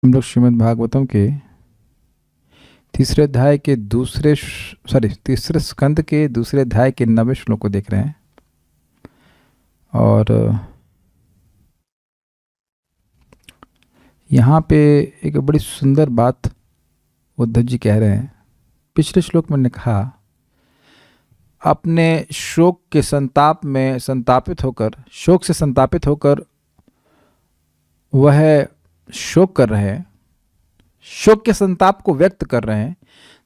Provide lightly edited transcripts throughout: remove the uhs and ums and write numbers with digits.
हम लोग श्रीमद् भागवतम के तीसरे अध्याय के तीसरे स्कंद के दूसरे अध्याय के 9वें श्लोक को देख रहे हैं। और यहाँ पे एक बड़ी सुंदर बात उद्धव जी कह रहे हैं। पिछले श्लोक में ने कहा, अपने शोक के संताप में संतापित होकर, शोक से संतापित होकर वह शोक कर रहे हैं, शोक के संताप को व्यक्त कर रहे हैं।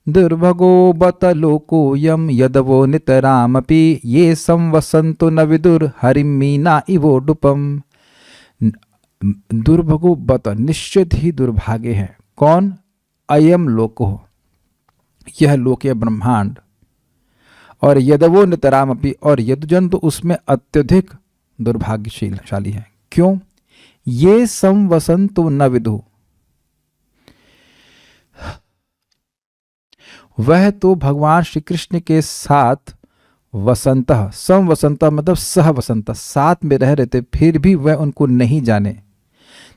दुर्भगो बत लोको यम यदवो नितरामपि ये संवसंतो न विदुर हरिम मीना इवोडुपम। दुर्भगो बत, निश्चित ही दुर्भाग्य है। कौन? अयम लोको, यह लोक है ब्रह्मांड। और यदवो नितरामपि, और यदुजन तो उसमें अत्यधिक दुर्भाग्यशाली है। क्यों? ये संवसंतो न विदु, वह तो भगवान श्री कृष्ण के साथ वसंत, संवसंत मतलब सह वसंत, साथ में रह रहे थे, फिर भी वह उनको नहीं जाने।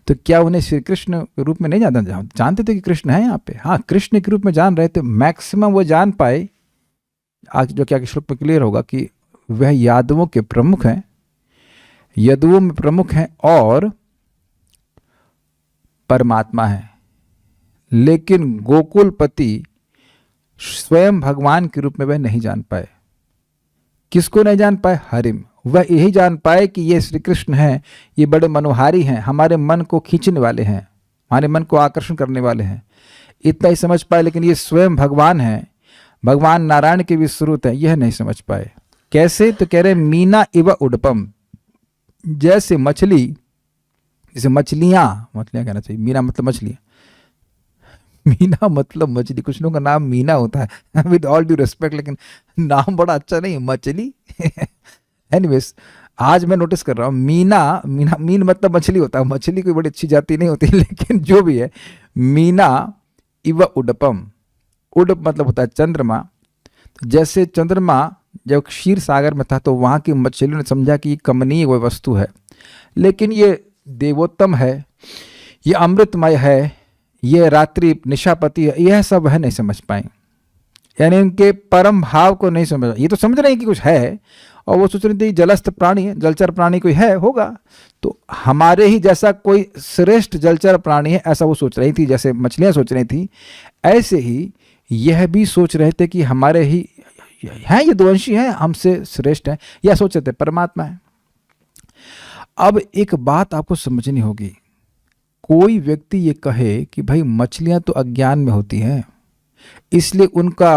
तो क्या उन्हें श्री कृष्ण के रूप में नहीं जानते थे कि कृष्ण है यहाँ पे? हाँ, कृष्ण के रूप में जान रहे थे। मैक्सिमम वो जान पाए, आज जो क्या श्लोक में क्लियर होगा, कि वह यादवों के प्रमुख हैं, यदुओं में प्रमुख हैं और परमात्मा है। लेकिन गोकुलपति स्वयं भगवान के रूप में वह नहीं जान पाए। किसको नहीं जान पाए? हरिम। वह यही जान पाए कि ये श्री कृष्ण हैं, ये बड़े मनोहारी हैं, हमारे मन को खींचने वाले हैं, हमारे मन को आकर्षण करने वाले हैं, इतना ही समझ पाए। लेकिन ये स्वयं भगवान हैं, भगवान नारायण के भी स्रोत हैं, यह नहीं समझ पाए। कैसे? तो कह रहे मीना इव उडपम, जैसे मछली, जैसे मछलियां कहना चाहिए, मीना मतलब मछलियां, मीना मतलब मछली। कुछ लोगों का नाम मीना होता है विद ऑल ड्यू रिस्पेक्ट, लेकिन नाम बड़ा अच्छा नहीं, मछली एनीवेज, आज मैं नोटिस कर रहा हूँ मीन मतलब मछली होता है। मछली कोई बड़ी अच्छी जाति नहीं होती, लेकिन जो भी है, मीना इव उडपम, उडप मतलब होता है चंद्रमा। जैसे चंद्रमा जब क्षीर सागर में था तो वहाँ की मछलियों ने समझा कि ये कमनीय वह वस्तु है, लेकिन ये देवोत्तम है, ये अमृतमय है, ये रात्रि निशापति है, यह सब है नहीं समझ पाए। यानी उनके परम भाव को नहीं समझ। ये तो समझ रहे हैं कि कुछ है, और वो सोच रहे थे जलस्थ प्राणी है, जलचर प्राणी कोई है होगा, तो हमारे ही जैसा कोई श्रेष्ठ जलचर प्राणी है, ऐसा वो सोच रही थी। जैसे मछलियां सोच रही थी, ऐसे ही यह भी सोच रहे थे कि हमारे ही हैं, ये यदुवंशी हैं, हमसे श्रेष्ठ हैं, यह सोच रहे थे, परमात्मा है। अब एक बात आपको समझनी होगी, कोई व्यक्ति ये कहे कि भाई मछलियां तो अज्ञान में होती हैं, इसलिए उनका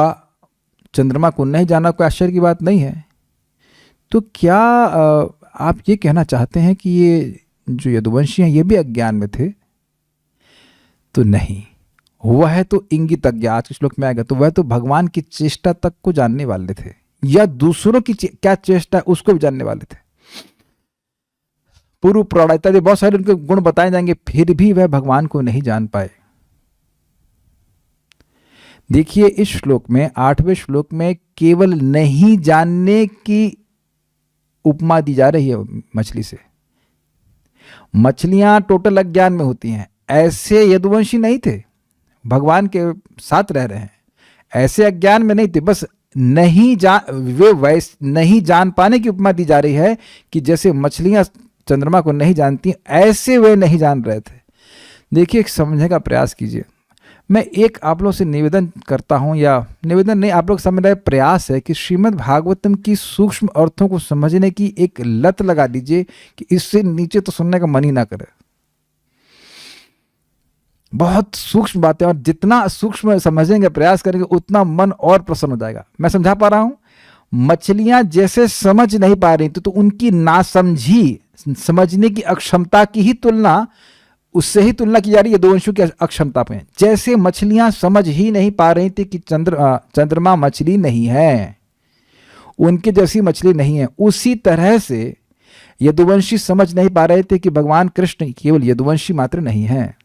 चंद्रमा को नहीं जाना कोई आश्चर्य की बात नहीं है। तो क्या आप ये कहना चाहते हैं कि ये जो यदुवंशी हैं ये भी अज्ञान में थे? तो नहीं, वह तो इंगित अज्ञ, आज के श्लोक में आएगा, तो वह तो भगवान की चेष्टा तक को जानने वाले थे, या दूसरों की क्या चेष्टा है उसको भी जानने वाले थे। पूर्व प्रौढ़ इत्यादि बहुत सारे उनके गुण बताए जाएंगे, फिर भी वह भगवान को नहीं जान पाए। देखिए इस श्लोक में, 8वें श्लोक में, केवल नहीं जानने की उपमा दी जा रही है मछली से। मछलियां टोटल अज्ञान में होती हैं, ऐसे यदुवंशी नहीं थे, भगवान के साथ रह रहे हैं, ऐसे अज्ञान में नहीं थे, बस नहीं जान पाने की उपमा दी जा रही है कि जैसे मछलियां चंद्रमा को नहीं जानती, ऐसे वे नहीं जान रहे थे। देखिए, समझने का प्रयास कीजिए। मैं एक आप लोगों से निवेदन करता हूं, या निवेदन नहीं, आप लोग समझ रहे, प्रयास है कि श्रीमद् भागवतम की सूक्ष्म अर्थों को समझने की एक लत लगा दीजिए कि इससे नीचे तो सुनने का मन ही ना करे। बहुत सूक्ष्म बातें, और जितना सूक्ष्म समझेंगे, प्रयास करेंगे, उतना मन और प्रसन्न हो जाएगा। मैं समझा पा रहा हूं? मछलियां जैसे समझ नहीं पा रही थी, तो उनकी नासमझी, समझने की अक्षमता की ही तुलना, उससे ही तुलना की जा रही है यदुवंशियों की अक्षमता पे। जैसे मछलियां समझ ही नहीं पा रही थी कि चंद्रमा मछली नहीं है, उनकी जैसी मछली नहीं है, उसी तरह से यदुवंशी समझ नहीं पा रहे थे कि भगवान कृष्ण केवल यदुवंशी मात्र नहीं है।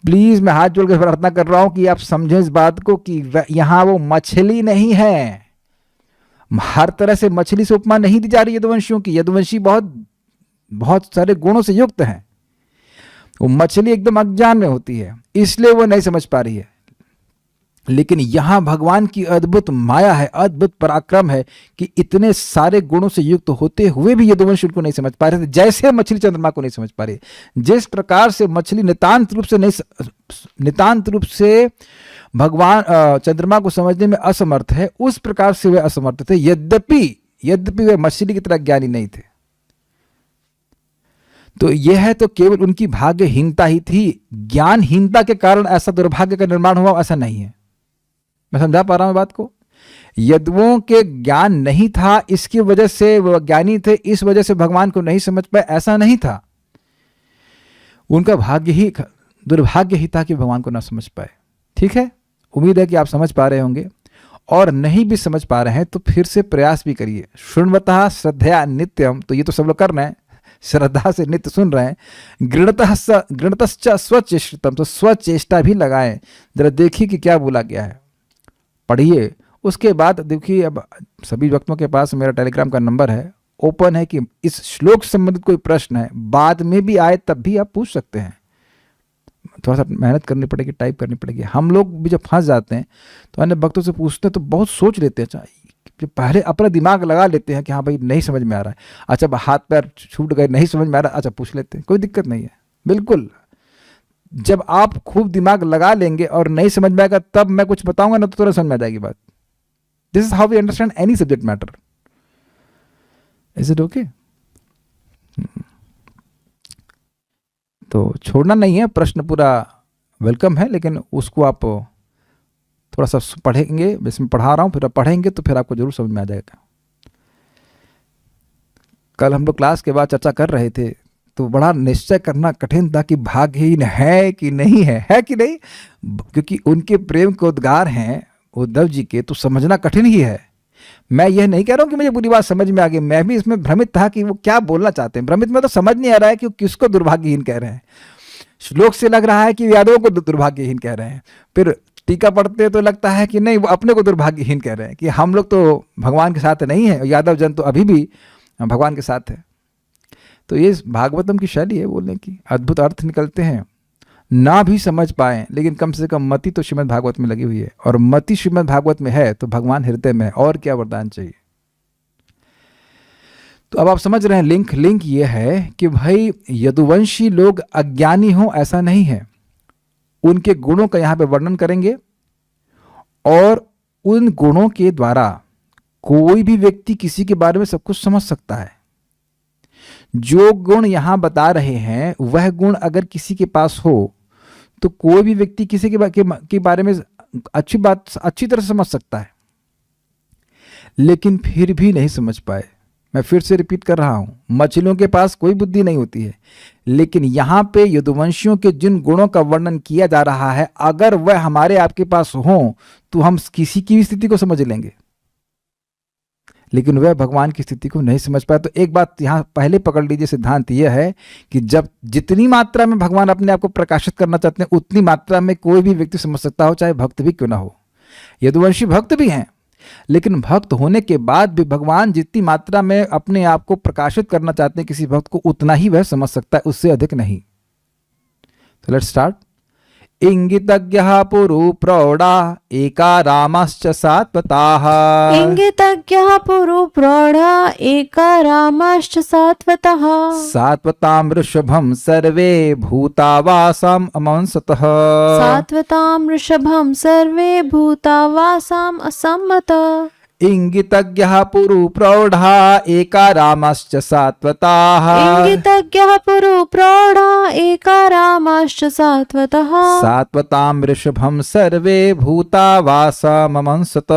प्लीज मैं हाथ जोड़कर प्रार्थना कर रहा हूं कि आप समझें इस बात को कि यहां वो मछली नहीं है। हर तरह से मछली से उपमा नहीं दी जा रही यदुवंशियों की। यदुवंशी बहुत बहुत सारे गुणों से युक्त हैं, वो मछली एकदम अज्ञान में होती है, इसलिए वो नहीं समझ पा रही है। लेकिन यहां भगवान की अद्भुत माया है, अद्भुत पराक्रम है कि इतने सारे गुणों से युक्त होते हुए भी यदुवंशी उनको नहीं समझ पा रहे थे। जैसे मछली चंद्रमा को नहीं समझ पा रही, जिस प्रकार से मछली नितांत रूप से भगवान चंद्रमा को समझने में असमर्थ है, उस प्रकार से वे असमर्थ थे। यद्यपि वे मछली की तरह ज्ञानी नहीं थे। तो यह तो केवल उनकी भाग्यहीनता ही थी। ज्ञानहीनता के कारण ऐसा दुर्भाग्य का निर्माण हुआ, ऐसा नहीं है। मैं समझा पा रहा हूं बात को? यदुओं के ज्ञान नहीं था, इसकी वजह से वो ज्ञानी थे, इस वजह से भगवान को नहीं समझ पाए, ऐसा नहीं था। उनका दुर्भाग्य ही था कि भगवान को ना समझ पाए। ठीक है, उम्मीद है कि आप समझ पा रहे होंगे, और नहीं भी समझ पा रहे हैं तो फिर से प्रयास भी करिए। शृण्वतः श्रद्धया नित्यम, तो ये तो सब लोग कर रहे हैं, श्रद्धा से नित्य सुन रहे हैं। गृणतश्च स्वचेष्टतम, तो स्वचेष्टा भी लगाएं, जरा देखिए कि क्या बोला गया है, पढ़िए। उसके बाद देखिए, अब सभी वक्तों के पास मेरा टेलीग्राम का नंबर है, ओपन है कि इस श्लोक से संबंधित कोई प्रश्न है, बाद में भी आए तब भी आप पूछ सकते हैं। थोड़ा सा मेहनत करनी पड़ेगी, टाइप करनी पड़ेगी। हम लोग भी जब फंस जाते हैं तो अन्य भक्तों से पूछते हैं तो बहुत सोच लेते हैं, जो पहले अपना दिमाग लगा लेते हैं कि हाँ भाई नहीं समझ में आ रहा है, अच्छा हाथ पैर छूट गए, नहीं समझ में आ रहा, अच्छा पूछ लेते हैं, कोई दिक्कत नहीं है। बिल्कुल, जब आप खूब दिमाग लगा लेंगे और नहीं समझ में आएगा तब मैं कुछ बताऊंगा ना तो तुरंत समझ में आ जाएगी बात। This is how we understand any subject matter. Is it okay? तो छोड़ना नहीं है, प्रश्न पूरा वेलकम है, लेकिन उसको आप थोड़ा सा पढ़ेंगे, जिसमें पढ़ा रहा हूं, फिर आप पढ़ेंगे तो फिर आपको जरूर समझ में आ जाएगा। कल हम लोग क्लास के बाद चर्चा कर रहे थे तो बड़ा निश्चय करना कठिन था कि भाग्यहीन है कि नहीं है कि नहीं, क्योंकि उनके प्रेम के उद्गार हैं उद्धव जी के, तो समझना कठिन ही है। मैं यह नहीं कह रहा हूं कि मुझे पूरी बात समझ में आ गई, मैं भी इसमें भ्रमित था कि वो क्या बोलना चाहते हैं। भ्रमित में तो समझ नहीं आ रहा है कि वो किसको दुर्भाग्यहीन कह रहे हैं। श्लोक से लग रहा है कि यादवों को दुर्भाग्यहीन कह रहे हैं, फिर टीका पढ़ते हैं तो लगता है कि नहीं वो अपने को दुर्भाग्यहीन कह रहे हैं कि हम लोग तो भगवान के साथ नहीं है, यादव जन तो अभी भी भगवान के साथ है। तो ये भागवतम की शैली है बोलने की, अद्भुत अर्थ निकलते हैं। ना भी समझ पाए लेकिन कम से कम मति तो श्रीमद् भागवत में लगी हुई है, और मति श्रीमद् भागवत में है तो भगवान हृदय में है, और क्या वरदान चाहिए। तो अब आप समझ रहे हैं लिंक ये है कि भाई यदुवंशी लोग अज्ञानी हो ऐसा नहीं है। उनके गुणों का यहां पे वर्णन करेंगे, और उन गुणों के द्वारा कोई भी व्यक्ति किसी के बारे में सब कुछ समझ सकता है। जो गुण यहां बता रहे हैं वह गुण अगर किसी के पास हो तो कोई भी व्यक्ति किसी के बारे में अच्छी तरह समझ सकता है, लेकिन फिर भी नहीं समझ पाए। मैं फिर से रिपीट कर रहा हूं, मछलियों के पास कोई बुद्धि नहीं होती है, लेकिन यहां पे यदुवंशियों के जिन गुणों का वर्णन किया जा रहा है, अगर वह हमारे आपके पास हो तो हम किसी की भी स्थिति को समझ लेंगे, लेकिन वह भगवान की स्थिति को नहीं समझ पाया। तो एक बात यहां पहले पकड़ लीजिए, सिद्धांत यह है कि जब जितनी मात्रा में भगवान अपने आप को प्रकाशित करना चाहते हैं उतनी मात्रा में कोई भी व्यक्ति समझ सकता हो, चाहे भक्त भी क्यों ना हो। यदुवंशी भक्त भी हैं, लेकिन भक्त होने के बाद भी भगवान जितनी मात्रा में अपने आप को प्रकाशित करना चाहते हैं किसी भक्त को, उतना ही वह समझ सकता है, उससे अधिक नहीं। तो लेट्स स्टार्ट। इंगितज्ञः पुरु प्रौढ़ा एका रामश्च सात्वताः। इंगितज्ञः पुरु प्रौढ़ा एका रामश्च सात्वतः। सात्वतां वृषभं सर्वे भूतावासाम् अमंसतः। सात्वतां वृषभं सर्वे भूतावासाम् असम्मतः। इंगितज्ञः पुरु प्रौढ़ा एका रामश्च सात्वताः। इंगितज्ञः पुरु प्रौढ़ा एका रामश्च सात्वतः। सात्वतां वृषभं सर्वे भूतावासामंसत।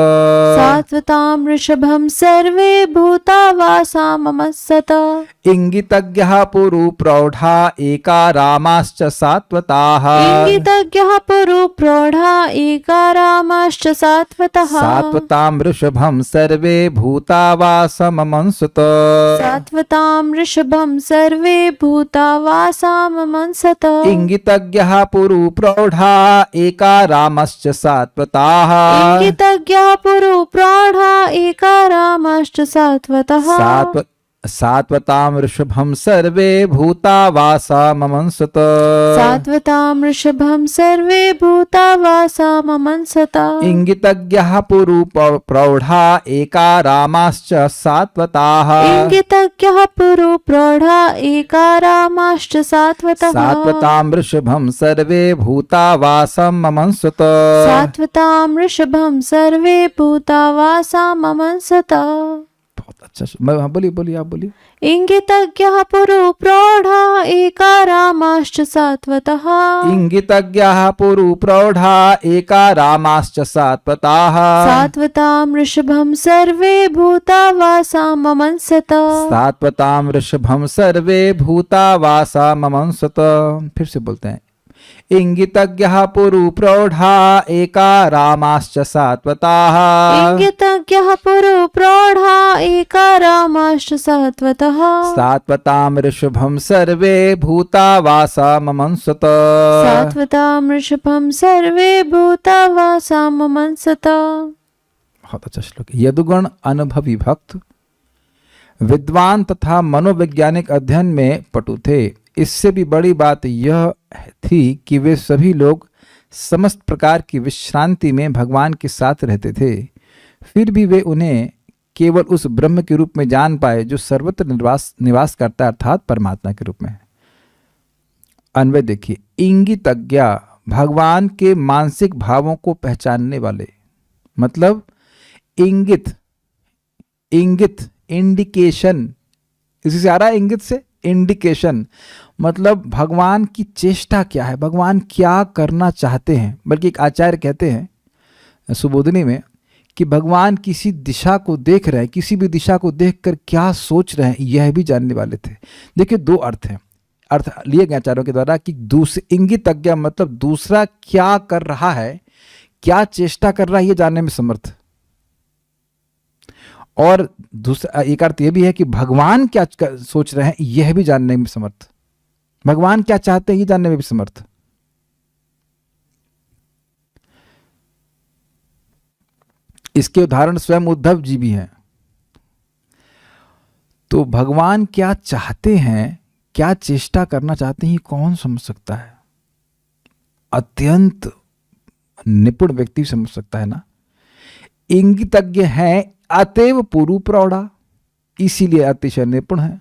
सात्वतां वृषभं सर्वे भूतावासामंसत। इंगितज्ञः पुरु प्रौढ़ा एका रामाश्च सात्वताः। इंगितज्ञः पुरु प्रौढ़ा एका रामश्च सात्वतः। सात्वतां वृषभं सर्वे भूतावासामंसत। सात्वतां वृषभं सर्वे भूतावासामंसत। इंगितज्ञः पुरु प्रौढ़ा एका रामश्च सात्वताः। इंगितज्ञः पुरु प्रौढ़ा एका रामश्च सात्वतः। सात्वतां ऋषभं सर्वे भूता वासा ममंसत। सात्वतां वृषभं सर्वे भूता वासा ममंसता। इंगितज्ञः पुरु प्रौढ़ा एका रामाश्च सात्वताः। इंगितज्ञः पुरु प्रौढ़ा एका रामाश्च सात्वतः। सात्वतां वृषभं सर्वे भूता वासं ममंसत। सात्वतां वृषभं सर्वे भूता वासा ममंसता। बहुत अच्छा। हाँ, बोलिए बोलिए, आप बोलिए। इंगितज्ञः पुरु प्रौढ़ा एका रामाश्च सात्वतः। इंगितज्ञः पुरु प्रौढ़ा एका रामाश्च सात्वताः। सात्वतां वृषभं सर्वे भूता वासा ममंसत। सात्वतां वृषभं सर्वे भूता वासा ममंसत। फिर से बोलते हैं। इंगितज्ञः पुरु प्रौढ़ा एका रामाश्च सात्वताः। इंगितज्ञः पुरु प्रौढ़ा एका रामाश्च सात्वतः। सात्वतां ऋषभं सर्वे भूता वासा ममंसत। सात्वतां ऋषभं सर्वे भूता वासा ममंसत। बहुत अच्छा श्लोक। यदुगुण अनुभवी भक्त विद्वान तथा मनोवैज्ञानिक अध्ययन में पटु थे। इससे भी बड़ी बात यह थी कि वे सभी लोग समस्त प्रकार की विश्रांति में भगवान के साथ रहते थे। फिर भी वे उन्हें केवल उस ब्रह्म के रूप में जान पाए जो सर्वत्र निवास करता है, अर्थात परमात्मा के रूप में। अन्वय देखिए। इंगितज्ञ भगवान के मानसिक भावों को पहचानने वाले, मतलब इंगित, इंगित इंडिकेशन, इसी से आ रहा है इंगित से इंडिकेशन, मतलब भगवान की चेष्टा क्या है, भगवान क्या करना चाहते हैं। बल्कि एक आचार्य कहते हैं सुबोधनी में कि भगवान किसी दिशा को देख रहे हैं, किसी भी दिशा को देखकर क्या सोच रहे हैं यह भी जानने वाले थे। देखिए दो अर्थ हैं, अर्थ लिए गए आचार्यों के द्वारा कि दूसरे इंगितज्ञ मतलब दूसरा क्या कर रहा है, क्या चेष्टा कर रहा है ये जानने में समर्थ, और दूसरा एक अर्थ यह भी है कि भगवान क्या सोच रहे हैं यह भी जानने में समर्थ, भगवान क्या चाहते हैं ये जानने में भी समर्थ। इसके उदाहरण स्वयं उद्धव जी भी हैं। तो भगवान क्या चाहते हैं, क्या चेष्टा करना चाहते हैं, ये कौन समझ सकता है? अत्यंत निपुण व्यक्ति समझ सकता है ना। इंगितज्ञ हैं अतएव पुरु प्रौढ़ा, इसीलिए अतिशय निपुण है।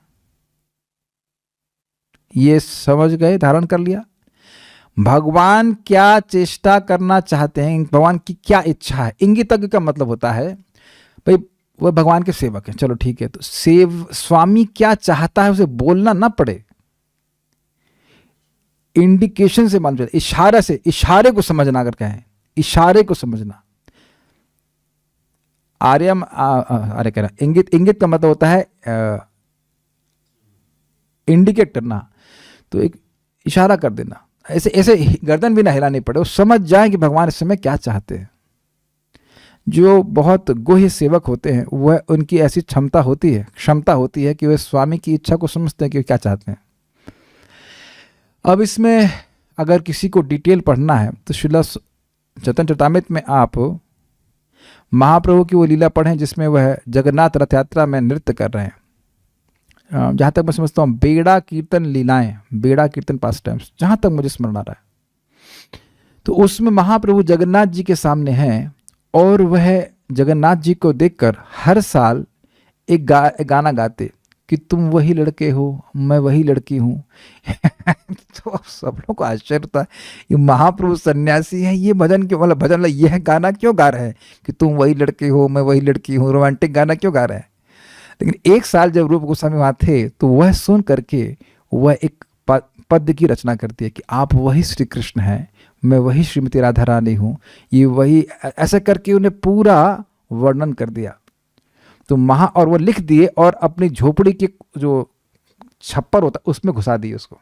ये समझ गए, धारण कर लिया। भगवान क्या चेष्टा करना चाहते हैं, भगवान की क्या इच्छा है। इंगितज्ञ का मतलब होता है भाई वह भगवान के सेवक हैं, चलो ठीक है, तो स्वामी क्या चाहता है उसे बोलना ना पड़े, इंडिकेशन से मान, इशारे से, इशारे को समझना, अगर कहें इशारे को समझना। आर्यम आर्य कह रहा, इंगित, इंगित का मतलब होता है इंडिकेट करना, तो एक इशारा कर देना, ऐसे ऐसे गर्दन भी ना हिलानी पड़े, वो समझ जाए कि भगवान इस समय क्या चाहते हैं। जो बहुत गुह्य सेवक होते हैं वह, उनकी ऐसी क्षमता होती है कि वे स्वामी की इच्छा को समझते हैं कि वे क्या चाहते हैं। अब इसमें अगर किसी को डिटेल पढ़ना है तो श्रील चैतन्य चरितामृत में आप महाप्रभु की वो लीला पढ़ें जिसमें वह जगन्नाथ रथ यात्रा में नृत्य कर रहे हैं। जहाँ तक मैं समझता हूँ बेड़ा कीर्तन लीलाएं, बेड़ा कीर्तन पास टाइम्स, जहाँ तक मुझे स्मरण आ रहा है, तो उसमें महाप्रभु जगन्नाथ जी के सामने हैं और वह जगन्नाथ जी को देखकर हर साल एक गाना गाते कि तुम वही लड़के हो, मैं वही लड़की हूँ। तो सब लोग को आश्चर्य था, ये महाप्रभु सन्यासी हैं, ये भजन क्यों, मतलब भजन, यह गाना क्यों गा रहे हैं कि तुम वही लड़के हो, मैं वही लड़की हूँ, रोमांटिक गाना क्यों गा रहे हैं। लेकिन एक साल जब रूप गोस्वामी वहाँ थे तो वह सुन करके वह एक पद्य की रचना करती है कि आप वही श्री कृष्ण हैं, मैं वही श्रीमती राधा रानी हूँ, ये वही, ऐसा करके उन्हें पूरा वर्णन कर दिया। तो और वो लिख दिए और अपनी झोपड़ी के जो छप्पर होता उसमें घुसा दिए उसको।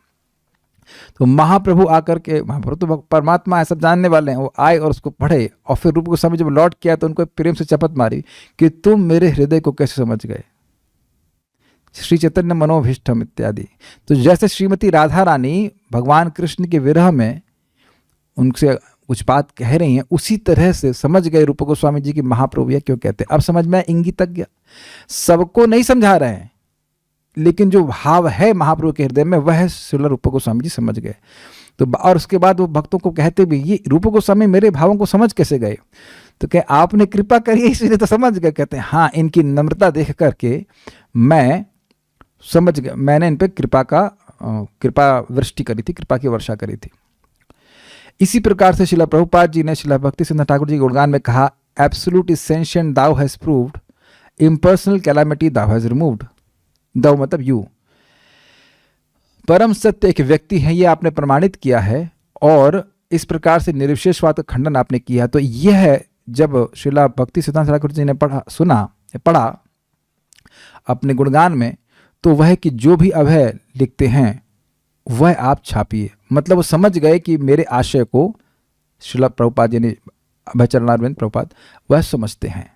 तो महाप्रभु आकर के, महाप्रभु तो परमात्मा है, सब जानने वाले हैं, वो आए और उसको पढ़े, और फिर रूप गोस्वामी जब लौट किया तो उनको प्रेम से चपत मारी कि तुम मेरे हृदय को कैसे समझ गए, श्री चैतन्य मनोभीष्टम इत्यादि। तो जैसे श्रीमती राधा रानी भगवान कृष्ण के विरह में उनसे कुछ बात कह रही हैं, उसी तरह से समझ गए रूप गोस्वामी जी की महाप्रभु यह क्यों कहते हैं। अब समझ में इंगितज्ञ, सबको नहीं समझा रहे हैं, लेकिन जो भाव है महाप्रभु के हृदय में वह श्रील रूप गोस्वामी जी समझ गए। तो और उसके बाद वो भक्तों को कहते भी, ये रूप गोस्वामी मेरे भावों को समझ कैसे गए? तो कहे आपने कृपा करी है इसलिए तो समझ गए। कहते हैं हाँ, इनकी नम्रता देख करके मैं समझ गया, मैंने इन पे कृपा वृष्टि करी थी, कृपा की वर्षा करी थी। इसी प्रकार से श्रील प्रभुपाद जी ने श्रील भक्ति सिद्धांत ठाकुर जी के गुणगान में कहा, absolute essential thou has proved, impersonal calamity thou has removed. Thou मतलब यू, परम सत्य एक व्यक्ति है, ये आपने प्रमाणित किया है, और इस प्रकार से निर्विशेषवाद का खंडन आपने किया। तो यह जब श्रील भक्ति सिद्धांत ठाकुर जी ने पढ़ा अपने गुणगान में, तो वह कि जो भी अभय लिखते हैं वह आप छापिए। मतलब वो समझ गए कि मेरे आशय को श्रील प्रभुपाद जी ने, अभय चरणारविंद प्रभुपाद, वह समझते हैं।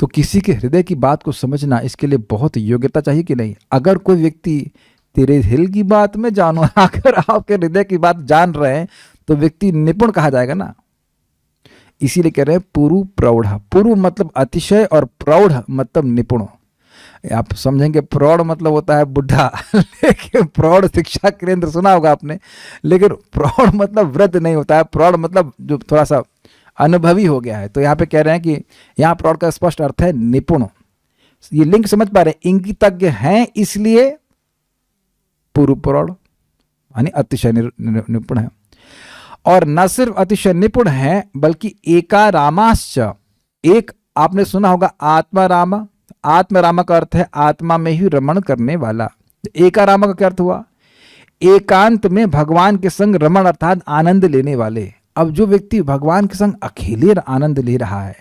तो किसी के हृदय की बात को समझना, इसके लिए बहुत योग्यता चाहिए कि नहीं? अगर कोई व्यक्ति तेरे दिल की बात में जानो, अगर आपके हृदय की बात जान रहे हैं तो व्यक्ति निपुण कहा जाएगा ना। इसीलिए कह रहे हैं पुरु प्रौढ़। पुरु मतलब अतिशय और प्रौढ़ मतलब निपुण। आप समझेंगे प्रौढ़ मतलब होता है बुढ़ा, लेकिन प्रौढ़ शिक्षा केंद्र सुना होगा आपने, लेकिन प्रौढ़ मतलब वृद्ध नहीं होता है। प्रौढ़ मतलब जो थोड़ा सा अनुभवी हो गया है। तो यहाँ पे कह रहे हैं कि यहाँ प्रौढ़ का स्पष्ट अर्थ है निपुण। ये लिंक समझ पा रहे हैं? इंगितज्ञ हैं इसलिए पूर्व प्रौढ़, यानी अतिशय निपुण है। और न सिर्फ अतिशय निपुण है बल्कि एकारामाश्च, एक आपने सुना होगा आत्मारामा। आत्मरामा का अर्थ है आत्मा में ही रमण करने वाला। एकारामा का क्या अर्थ हुआ? एकांत में भगवान के संग रमण अर्थात आनंद लेने वाले। अब जो व्यक्ति भगवान के संग अकेले आनंद ले रहा है,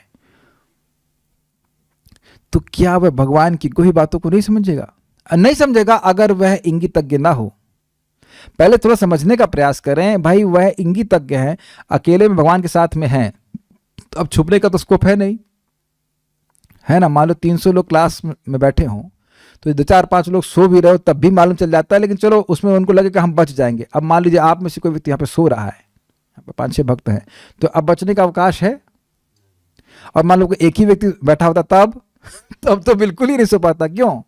तो क्या वह भगवान की कोई बातों को नहीं समझेगा? नहीं समझेगा अगर वह इंगितज्ञ ना हो। पहले थोड़ा समझने का प्रयास करें। भाई वह इंगितज्ञ है, अकेले में भगवान के साथ में है, तो अब छुपने का तो स्कोप है नहीं, है ना। मान लो 300 लोग क्लास में बैठे हों, तो 2-4-5 लोग सो भी रहे हो तब भी मालूम चल जाता है, लेकिन चलो उसमें उनको लगे कि हम बच जाएंगे। अब मान लीजिए आप में से कोई व्यक्ति यहाँ पे सो रहा है, 5-6 भक्त हैं, तो अब बचने का अवकाश है। और मान लो कि एक ही व्यक्ति बैठा होता तब तो बिल्कुल ही नहीं सो पाता। क्यों?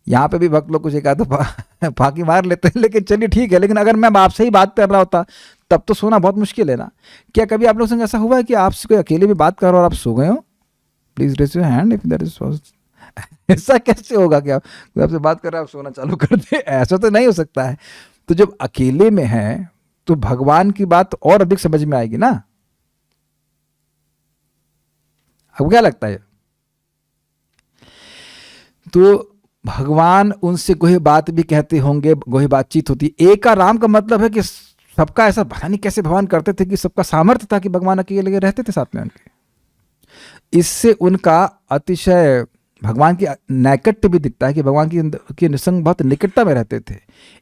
यहाँ पे भी भक्त लोग कुछ एक आधा फांकी मार लेते हैं, लेकिन चलिए ठीक है। लेकिन अगर मैं आपसे ही बात कर रहा होता तब तो सोना बहुत मुश्किल है ना। क्या कभी आप लोग संग ऐसा हुआ है कि आपसे कोई अकेले भी बात कर रहा हो और आप सो गए हो? Please raise your hand if that is possible. ऐसा कैसे होगा कि आप आपसे बात कर रहे हैं आप सोना चालू कर दे? ऐसा तो नहीं हो सकता है। तो जब अकेले में है तो भगवान की बात और अधिक समझ में आएगी ना। अब क्या लगता है? तो भगवान उनसे कोई बात भी कहते होंगे, कोई बातचीत होती है। एकाराम का मतलब है कि सबका ऐसा पता नहीं कैसे भगवान करते थे कि सबका सामर्थ्य था कि भगवान अकेले रहते थे साथ में उनके। इससे उनका अतिशय भगवान की नैकट्य भी दिखता है कि भगवान की निसंग बहुत निकटता में रहते थे।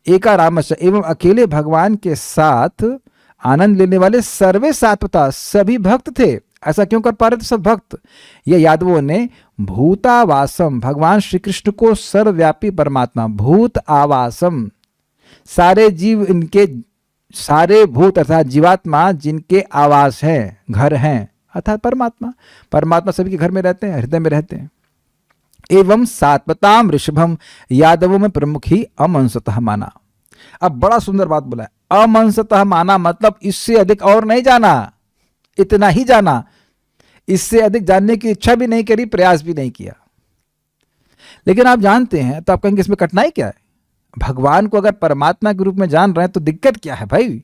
एकारामश्च एवं अकेले भगवान के साथ आनंद लेने वाले सर्वे सात्वता, सभी भक्त थे। ऐसा क्यों कर पा रहे थे सब भक्त? ये यादवों ने भूतावासम, भगवान श्री कृष्ण को सर्वव्यापी परमात्मा, भूत आवासम, सारे जीव इनके, सारे भूत अर्थात जीवात्मा जिनके आवास है, घर हैं, अर्थात परमात्मा। परमात्मा सभी के घर में रहते हैं, हृदय में रहते हैं। एवं सात्वताम ऋषभम, यादवों में प्रमुख ही अमंसतः माना। अब बड़ा सुंदर बात बोला है, अमंसतः माना मतलब इससे अधिक और नहीं जाना, इतना ही जाना। इससे अधिक जानने की इच्छा भी नहीं करी, प्रयास भी नहीं किया। लेकिन आप जानते हैं तो आप कहेंगे इसमें कठिनाई क्या है? भगवान को अगर परमात्मा के रूप में जान रहे हैं तो दिक्कत क्या है भाई?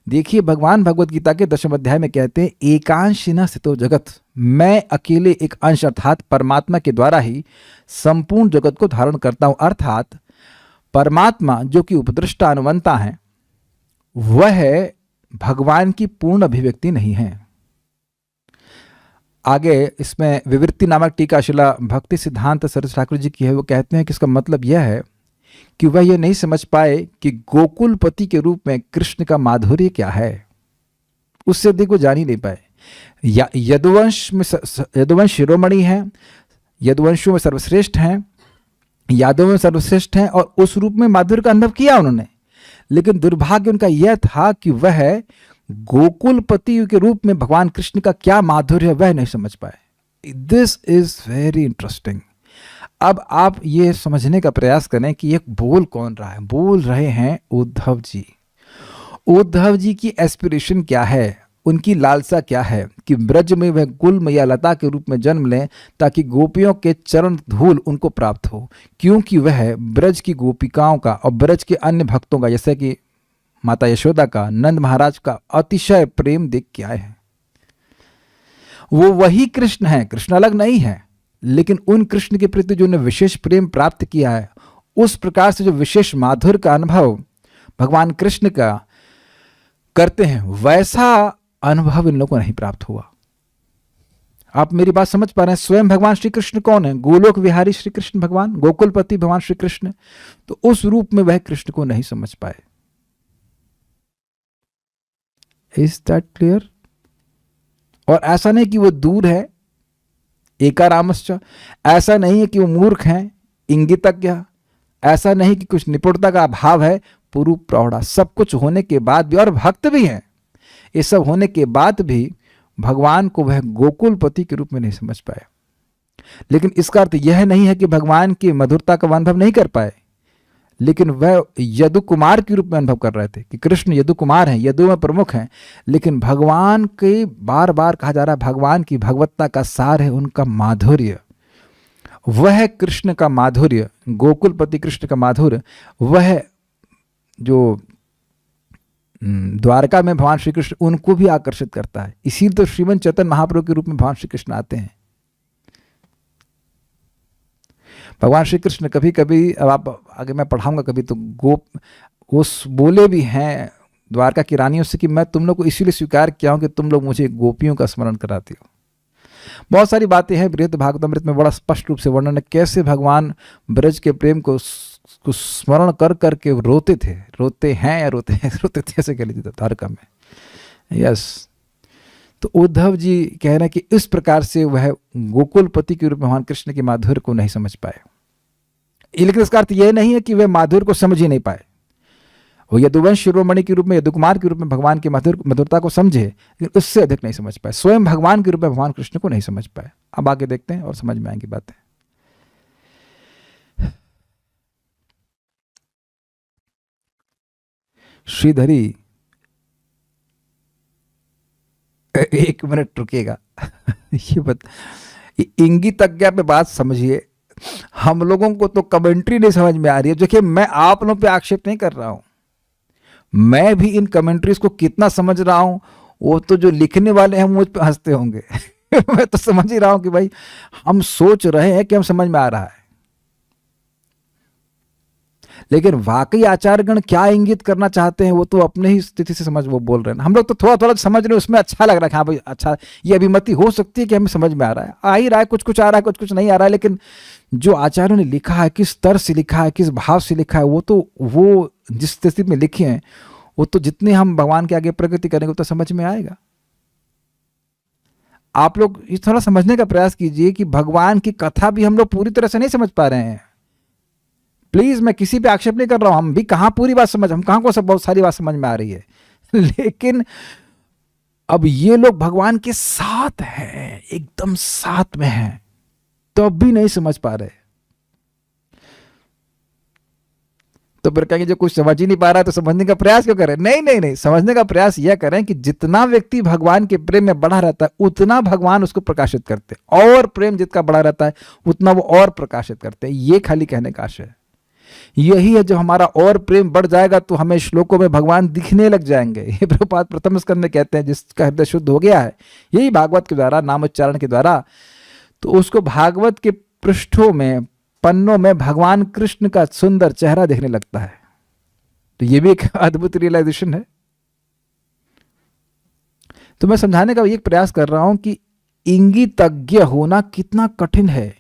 देखिए भगवान भगवत गीता के 10वें अध्याय में कहते हैं एकांशिना स्थितो जगत, मैं अकेले एक अंश अर्थात परमात्मा के द्वारा ही संपूर्ण जगत को धारण करता हूं। अर्थात परमात्मा जो कि उपदृष्टा अनुवंता है, वह भगवान की पूर्ण अभिव्यक्ति नहीं है। आगे इसमें विवृत्ति नामक टीका शिला भक्ति सिद्धांत सरस्वती ठाकुर जी की है। वो कहते हैं कि इसका मतलब यह है कि वह यह नहीं समझ पाए कि गोकुलपति के रूप में कृष्ण का माधुर्य क्या है, उससे अधिक वो जान ही नहीं पाए। यदुवंश में यदुवंश शिरोमणि है, यदुवंशों में सर्वश्रेष्ठ हैं, यादव में सर्वश्रेष्ठ हैं, और उस रूप में माधुर्य का अनुभव किया उन्होंने। लेकिन दुर्भाग्य उनका यह था कि वह गोकुलपति के रूप में भगवान कृष्ण का क्या माधुर्य है वह नहीं समझ पाए। This is very interesting. अब आप ये समझने का प्रयास करें कि ये बोल कौन रहा है। बोल रहे हैं उद्धव जी। उद्धव जी की एस्पिरेशन क्या है, उनकी लालसा क्या है कि ब्रज में वह गुल मैया लता के रूप में जन्म लें ताकि गोपियों के चरण धूल उनको प्राप्त हो, क्योंकि वह ब्रज की गोपिकाओं का और ब्रज के अन्य भक्तों का, जैसे कि माता यशोदा का, नंद महाराज का अतिशय प्रेम देख के आए हैं। वो वही कृष्ण हैं, कृष्ण अलग नहीं है, लेकिन उन कृष्ण के प्रति जो उन्हें विशेष प्रेम प्राप्त किया है, उस प्रकार से जो विशेष माधुर्य का अनुभव भगवान कृष्ण का करते हैं, वैसा अनुभव इन लोगों को नहीं प्राप्त हुआ। आप मेरी बात समझ पा रहे हैं? स्वयं भगवान श्री कृष्ण कौन है? गोलोक विहारी श्री कृष्ण भगवान, गोकुलपति भगवान श्री कृष्ण। तो उस रूप में वह कृष्ण को नहीं समझ पाए। Is that clear? और ऐसा नहीं कि वो दूर है, एकारामश्च, ऐसा नहीं है कि वो मूर्ख हैं, इंगितज्ञ, ऐसा नहीं कि कुछ निपुणता का अभाव है, पुरु प्रौढ़ा, सब कुछ होने के बाद भी, और भक्त भी हैं, ये सब होने के बाद भी भगवान को वह गोकुलपति के रूप में नहीं समझ पाए। लेकिन इसका अर्थ यह नहीं है कि भगवान की मधुरता का अनुभव नहीं कर पाए, लेकिन वह यदु कुमार के रूप में अनुभव कर रहे थे कि कृष्ण यदु कुमार हैं, यदु में प्रमुख हैं। लेकिन भगवान के बार बार कहा जा रहा है, भगवान की भगवत्ता का सार है उनका माधुर्य। वह कृष्ण का माधुर्य, गोकुलपति कृष्ण का माधुर्य, वह जो द्वारका में भगवान श्री कृष्ण, उनको भी आकर्षित करता है। इसीलिए तो श्रीमंत चैतन्य महाप्रभु के रूप में भगवान श्री कृष्ण आते हैं। भगवान श्री कृष्ण कभी कभी, अब आप आगे मैं पढ़ाऊंगा कभी, तो वो बोले भी हैं द्वारका की रानियों से कि मैं तुम लोग को इसीलिए स्वीकार किया हूं कि तुम लोग मुझे गोपियों का स्मरण कराती हो। बहुत सारी बातें हैं बृहद भागवतामृत में, बड़ा स्पष्ट रूप से वर्णन है कैसे भगवान ब्रज के प्रेम को स्मरण कर करके रोते थे, रोते हैं या रोते हैं, रोते थे ऐसे कह लीजिए द्वारका में। यस, तो उद्धव जी कह रहे हैं कि इस प्रकार से वह गोकुलपति के रूप में भगवान कृष्ण के माधुर्य को नहीं समझ पाए। लेकिन इसका अर्थ यह नहीं है कि वह माधुर्य को समझ ही नहीं पाए। वो यदुवंश शिरोमणि के रूप में, यदु कुमार के रूप में भगवान की मधुरता को समझे, लेकिन उससे अधिक नहीं समझ पाए। स्वयं भगवान के रूप में भगवान कृष्ण को नहीं समझ पाए। अब आगे देखते हैं और समझ में आएंगी बातें। श्रीधरी, एक मिनट रुकिएगा। ये इंगितज्ञ पे बात समझिए। हम लोगों को तो कमेंट्री नहीं समझ में आ रही है। देखिए, मैं आप लोगों पे आक्षेप नहीं कर रहा हूं, मैं भी इन कमेंट्रीज को कितना समझ रहा हूं, वो तो जो लिखने वाले हैं मुझ पे हंसते होंगे। मैं तो समझ ही रहा हूं कि भाई हम सोच रहे हैं कि हम समझ में आ रहा है, लेकिन वाकई आचार्यगण क्या इंगित करना चाहते हैं वो तो अपने ही स्थिति से समझ वो बोल रहे हैं। हम लोग तो थोड़ा थोड़ा समझ रहे हैं, उसमें अच्छा लग रहा है कि हाँ भाई अच्छा, ये अभिमति हो सकती है कि हमें समझ में आ रहा है, आ ही रहा है, कुछ कुछ आ रहा है, कुछ कुछ नहीं आ रहा है। लेकिन जो आचार्यों ने लिखा है, किस स्तर से लिखा है, किस भाव से लिखा है, वो जिस स्थिति में लिखे हैं, वो तो जितने हम भगवान के आगे प्रगति करेंगे तो समझ में आएगा। आप लोग इस थोड़ा समझने का प्रयास कीजिए कि भगवान की कथा भी हम लोग पूरी तरह से नहीं समझ पा रहे हैं। प्लीज, मैं किसी पे आक्षेप नहीं कर रहा हूं, हम भी कहां पूरी बात समझ, हम कहां को सब बहुत सारी बात समझ में आ रही है। लेकिन अब ये लोग भगवान के साथ हैं, एकदम साथ में हैं, तो अब भी नहीं समझ पा रहे। तो फिर कहेंगे जो कुछ समझ ही नहीं पा रहा है तो समझने का प्रयास क्यों करें? नहीं नहीं नहीं, समझने का प्रयास यह करें कि जितना व्यक्ति भगवान के प्रेम में बढ़ा रहता है उतना भगवान उसको प्रकाशित करते हैं, और प्रेम जितना बढ़ा रहता है उतना वो और प्रकाशित करते हैं। ये खाली कहने का आशय है। यही है, जब हमारा और प्रेम बढ़ जाएगा तो हमें श्लोकों में भगवान दिखने लग जाएंगे। ये प्रभुपाद प्रथम स्कंद में कहते हैं, जिसका हृदय शुद्ध हो गया है यही भागवत के द्वारा, नाम उच्चारण के द्वारा, तो उसको भागवत के पृष्ठों में, पन्नों में भगवान कृष्ण का सुंदर चेहरा देखने लगता है। तो ये भी एक अद्भुत रियलाइजेशन है। तो मैं समझाने का एक प्रयास कर रहा हूं कि इंगितज्ञ होना कितना कठिन है।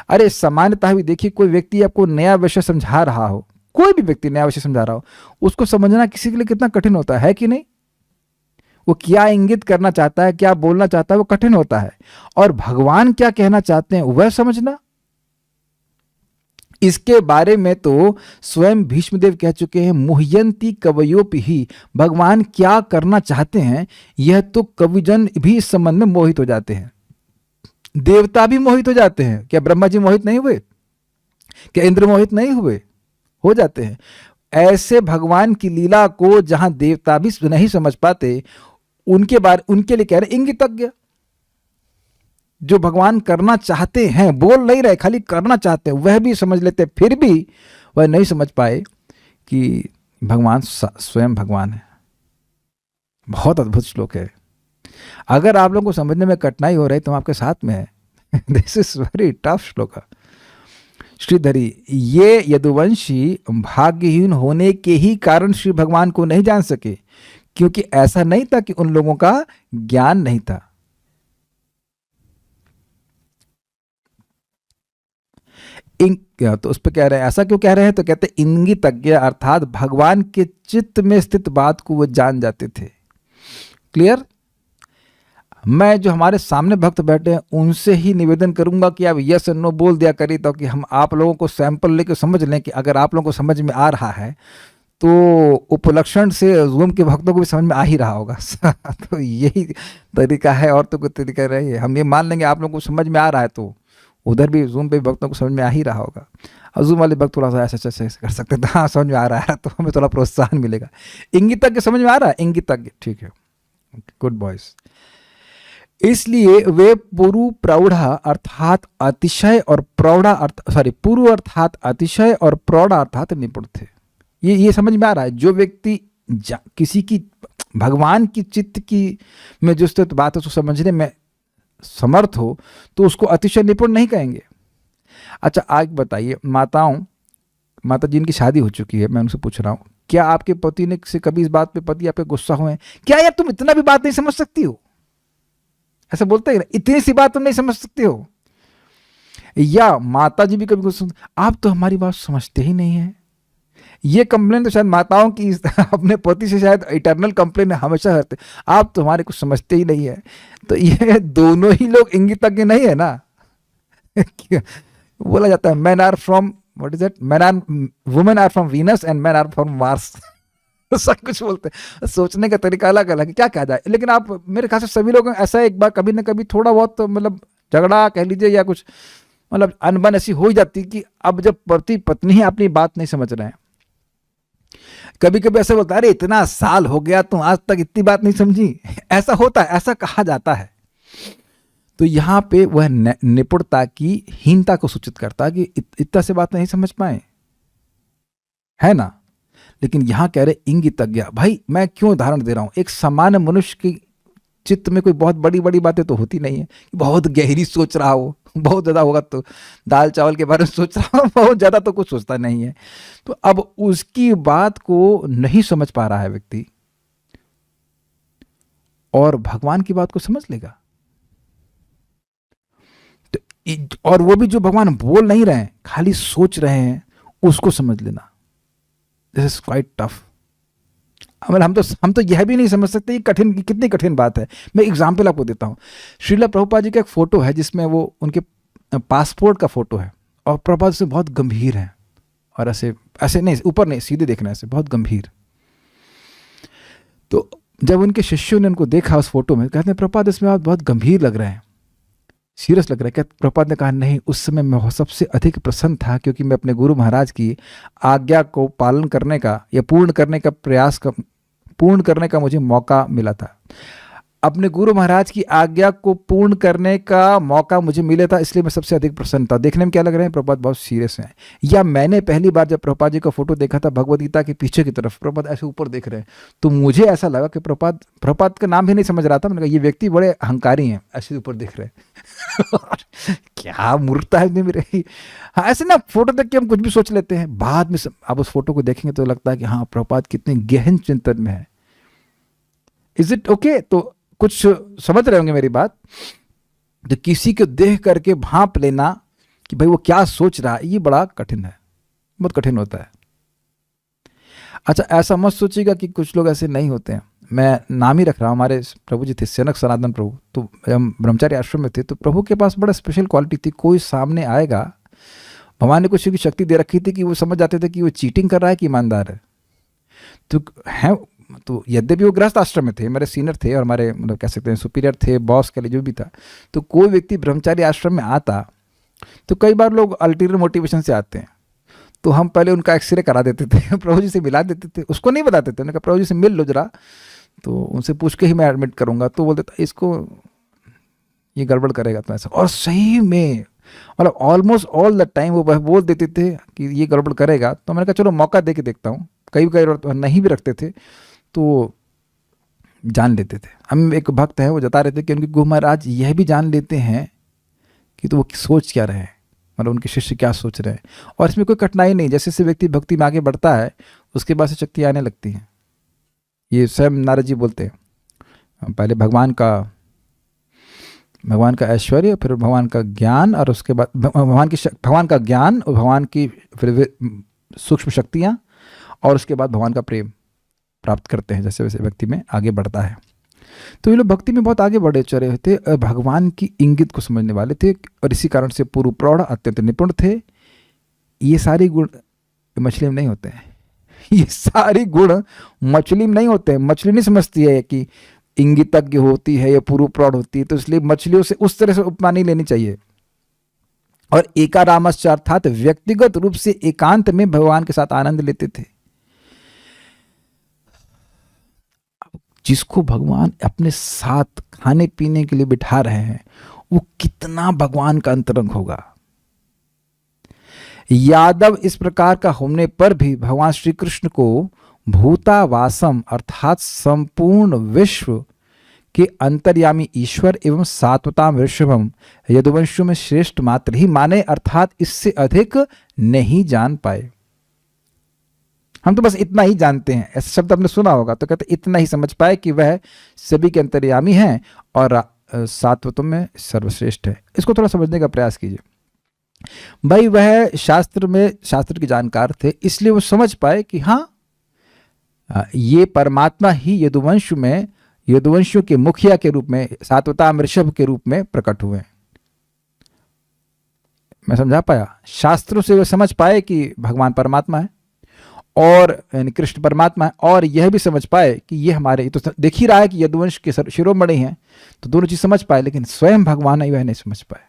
अरे सामान्यतः भी देखिए, कोई व्यक्ति आपको नया विषय समझा रहा हो, कोई भी व्यक्ति नया विषय समझा रहा हो, उसको समझना किसी के लिए कितना कठिन होता है कि नहीं? वो क्या इंगित करना चाहता है, क्या बोलना चाहता है, वो कठिन होता है। और भगवान क्या कहना चाहते हैं वह समझना, इसके बारे में तो स्वयं भीष्मदेव कह चुके हैं, मुह्यंती कवयोपि ही, भगवान क्या करना चाहते हैं यह तो कविजन भी इस संबंध में मोहित हो जाते हैं। देवता भी मोहित हो जाते हैं। क्या ब्रह्मा जी मोहित नहीं हुए? क्या इंद्र मोहित नहीं हुए? हो जाते हैं। ऐसे भगवान की लीला को जहां देवता भी नहीं समझ पाते, उनके लिए कह रहे इंगितज्ञ। जो भगवान करना चाहते हैं, बोल नहीं रहे, खाली करना चाहते हैं, वह भी समझ लेते, फिर भी वह नहीं समझ पाए कि भगवान स्वयं भगवान है। बहुत अद्भुत श्लोक है। अगर आप लोगों को समझने में कठिनाई हो रही तो हम आपके साथ में है। दिस इज वेरी टफ श्लोक। श्रीधरी, ये यदुवंशी भाग्यहीन होने के ही कारण श्री भगवान को नहीं जान सके, क्योंकि ऐसा नहीं था कि उन लोगों का ज्ञान नहीं था। तो उस पर कह रहे हैं, ऐसा क्यों कह रहे हैं? तो कहते हैं इंगितज्ञ, अर्थात भगवान के चित्त में स्थित बात को वो जान जाते थे। क्लियर? मैं जो हमारे सामने भक्त बैठे हैं उनसे ही निवेदन करूंगा कि आप यस और नो बोल दिया करिए, तो कि हम आप लोगों को सैंपल लेके समझ लें कि अगर आप लोगों को समझ में आ रहा है तो उपलक्षण से जूम के भक्तों को भी समझ में आ ही रहा होगा। तो यही तरीका है, और तो कोई तरीका नहीं है। हम ये मान लेंगे आप लोगों को समझ में आ रहा है तो उधर भी जूम पे भक्तों को समझ में आ ही रहा होगा। और जूम वाले भक्त थोड़ा सा ऐसे कर सकते थे, हाँ समझ में आ रहा है, तो हमें थोड़ा प्रोत्साहन मिलेगा। इंगितज्ञ समझ में आ रहा है? इंगितज्ञ, ठीक है, गुड बॉयज। इसलिए वे पूर्व प्रौढ़ा अर्थात अतिशय और प्रौढ़ा पूर्व अर्थात अतिशय और प्रौढ़ा अर्थात निपुण थे। ये समझ में आ रहा है। जो व्यक्ति किसी की भगवान की चित्त की में जो स्थित बात है उसको समझने में समर्थ हो तो उसको अतिशय निपुण नहीं कहेंगे। अच्छा, आगे बताइए, माता जी इनकी शादी हो चुकी है, मैं उनसे पूछ रहा हूँ, क्या आपके पति ने से कभी इस बात पे पति आप पे गुस्सा हुए? क्या यार तुम इतना भी बात नहीं समझ सकती हो? ऐसा बोलते हैं ना, इतनी सी बात तुम नहीं समझ सकते हो। या माता जी भी कभी गुस्सा, आप तो हमारी बात समझते ही नहीं है। ये कंप्लेन तो शायद माताओं की अपने पति से शायद इटर्नल कंप्लेन हमेशा करते, आप तो हमारे कुछ समझते ही नहीं है। तो ये दोनों ही लोग इंगितज्ञ नहीं है ना। बोला जाता है man are from what is it, women are from Venus and man are from Mars. सब कुछ बोलते हैं, सोचने का तरीका अलग अलग है, क्या कहा जाए। लेकिन आप मेरे ख्याल से सभी लोग ऐसा एक बार कभी ना कभी थोड़ा बहुत तो मतलब झगड़ा कह लीजिए या कुछ मतलब अनबन ऐसी हो ही जाती कि अब जब पति पत्नी ही अपनी बात नहीं समझ रहे हैं, कभी कभी ऐसा बोलता है अरे इतना साल हो गया तुम आज तक इतनी बात नहीं समझी, ऐसा होता है, ऐसा कहा जाता है। तो यहाँ पे वह निपुणता की हीनता को सूचित करता है कि इतना से बात नहीं समझ पाए, है ना। लेकिन यहां कह रहे इंगितज्ञ। भाई मैं क्यों उदाहरण दे रहा हूं, एक सामान्य मनुष्य की चित्त में कोई बहुत बड़ी बड़ी बातें तो होती नहीं है, बहुत गहरी सोच रहा हो, बहुत ज्यादा होगा तो दाल चावल के बारे में सोच रहा हो, बहुत ज्यादा तो कुछ सोचता नहीं है। तो अब उसकी बात को नहीं समझ पा रहा है व्यक्ति, और भगवान की बात को समझ लेगा। तो और वो भी जो भगवान बोल नहीं रहे हैं, खाली सोच रहे हैं, उसको समझ लेना, दिस इज क्वाइट टफ। हम तो यह भी नहीं समझ सकते कितनी कठिन बात है। मैं एग्जाम्पल आपको देता हूँ। श्रीला प्रभुपाद जी का एक फोटो है जिसमें वो उनके पासपोर्ट का फोटो है, और प्रभुपाद से बहुत गंभीर है, और ऐसे नहीं, ऊपर नहीं, सीधे देखना है, ऐसे बहुत गंभीर। तो जब उनके शिष्यों ने उनको देखा उस फोटो में, कहते हैं प्रभुपाद इसमें आप बहुत गंभीर लग रहे हैं, सीरियस लग रहा है। क्या? प्रभुपाद ने कहा नहीं, उस समय मैं सबसे अधिक प्रसन्न था क्योंकि मैं अपने गुरु महाराज की आज्ञा को पालन करने का या पूर्ण करने का मुझे मौका मिला था। अपने गुरु महाराज की आज्ञा को पूर्ण करने का मौका मुझे मिला था, इसलिए मैं सबसे अधिक प्रसन्न था। देखने में क्या लग रहे हैं? प्रभुपाद बहुत सीरियस हैं। या मैंने पहली बार जब प्रभुपाद जी का फोटो देखा था भगवद गीता के पीछे की तरफ, प्रभुपाद ऐसे ऊपर देख रहे हैं, तो मुझे ऐसा लगा कि प्रभुपाद का नाम भी नहीं समझ रहा था। मैंने कहा ये व्यक्ति बड़े अहंकारी हैं, ऐसे ऊपर देख रहे हैं। क्या मूर्खता है मेरी। हाँ, ऐसे ना फोटो देख के हम कुछ भी सोच लेते हैं, बाद में आप उस फोटो को देखेंगे तो लगता है कि हाँ प्रभुपाद कितने गहन चिंतन में है। Is it okay? तो कुछ समझ रहे होंगे मेरी बात। तो किसी को देख करके भांप लेना कि भाई वो क्या सोच रहा है, ये बड़ा कठिन है, बहुत कठिन होता है। अच्छा, ऐसा मत सोचिएगा कि कुछ लोग ऐसे नहीं होते हैं। मैं नाम ही रख रहा हूँ, हमारे प्रभु जी थे जनक सनातन प्रभु, तो हम ब्रह्मचारी आश्रम में थे, तो प्रभु के पास बड़ा स्पेशल क्वालिटी थी। कोई सामने आएगा, भगवान ने कुछ की शक्ति दे रखी थी कि वो समझ जाते थे कि वो चीटिंग कर रहा है कि ईमानदार है। तो यद्यपि वो गृहस्थ आश्रम में थे, मेरे सीनियर थे और हमारे मतलब कह सकते हैं सुपीरियर थे, बॉस के लिए जो भी था। तो कोई व्यक्ति ब्रह्मचारी आश्रम में आता तो कई बार लोग अल्टीरियर मोटिवेशन से आते हैं, तो हम पहले उनका एक्सरे करा देते थे, प्रभु जी से मिला देते थे, उसको नहीं बताते थे, उन्होंने कहा प्रभु जी से मिल लो जरा, तो उनसे पूछ के ही मैं एडमिट करूँगा। तो बोलते था इसको ये गड़बड़ करेगा तो ऐसा, और सही में मतलब ऑलमोस्ट ऑल द टाइम वो बोल देते थे कि ये गड़बड़ करेगा। तो मैंने कहा चलो मौका दे के देखता हूँ, कई बार नहीं भी रखते थे तो जान लेते थे। हम एक भक्त है वो जता रहे थे कि उनके गुरु महाराज यह भी जान लेते हैं कि तो वो सोच क्या रहे हैं, मतलब उनके शिष्य क्या सोच रहे हैं, और इसमें कोई कठिनाई नहीं। जैसे जैसे व्यक्ति भक्ति में आगे बढ़ता है उसके बाद से शक्ति आने लगती हैं। ये स्वयं नारद जी बोलते हैं, पहले भगवान का ऐश्वर्य, फिर भगवान का ज्ञान, और उसके बाद भगवान का ज्ञान और भगवान की फिर सूक्ष्म शक्तियाँ, और उसके बाद भगवान का प्रेम प्राप्त करते हैं जैसे वैसे व्यक्ति में आगे बढ़ता है। तो ये लोग भक्ति में बहुत आगे बढ़े चले हुए थे, भगवान की इंगित को समझने वाले थे, और इसी कारण से पूर्व प्रौढ़ अत्यंत निपुण थे। ये सारे गुण मछली में नहीं होते हैं, ये सारे गुण मछली में नहीं होते हैं। मछली नहीं समझती है कि इंगितज्ञ होती है या पूर्व प्रौढ़ होती है, तो इसलिए मछलियों से उस तरह से उपमा नहीं लेनी चाहिए। और एकारामश्च अर्थात व्यक्तिगत रूप से एकांत में भगवान के साथ आनंद लेते थे। जिसको भगवान अपने साथ खाने पीने के लिए बिठा रहे हैं वो कितना भगवान का अंतरंग होगा। यादव इस प्रकार का होने पर भी भगवान श्री कृष्ण को भूतावासम अर्थात संपूर्ण विश्व के अंतर्यामी ईश्वर एवं सात्वताम ऋषभम यदुवंशों में श्रेष्ठ मात्र ही माने, अर्थात इससे अधिक नहीं जान पाए। हम तो बस इतना ही जानते हैं, ऐसा शब्द आपने सुना होगा, तो कहते इतना ही समझ पाए कि वह सभी के अंतर्यामी हैं और सात्वतों में सर्वश्रेष्ठ है। इसको थोड़ा समझने का प्रयास कीजिए। भाई वह शास्त्र के जानकार थे, इसलिए वो समझ पाए कि हाँ ये परमात्मा ही यदुवंशियों के मुखिया के रूप में, सात्वताम ऋषभ के रूप में प्रकट हुए। मैं समझा पाया? शास्त्रों से वे समझ पाए कि भगवान परमात्मा है और यानी कृष्ण परमात्मा है, और यह भी समझ पाए कि ये हमारे, तो देख ही रहा है कि यदुवंश के शिरोमणि हैं, तो दोनों चीज समझ पाए, लेकिन स्वयं भगवान है वह नहीं समझ पाए।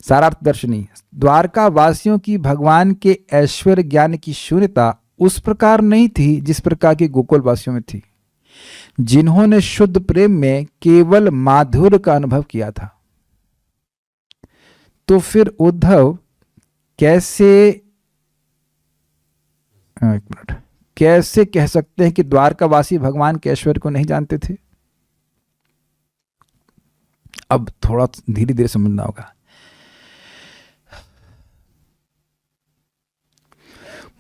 सारार्थ दर्शनी, द्वारका वासियों की भगवान के ऐश्वर्य ज्ञान की शून्यता उस प्रकार नहीं थी जिस प्रकार की गोकुल वासियों में थी, जिन्होंने शुद्ध प्रेम में केवल माधुर्य का अनुभव किया था। तो फिर उद्धव कैसे कह सकते हैं कि द्वारकावासी भगवान के ऐश्वर्य को नहीं जानते थे? अब थोड़ा धीरे धीरे समझना होगा।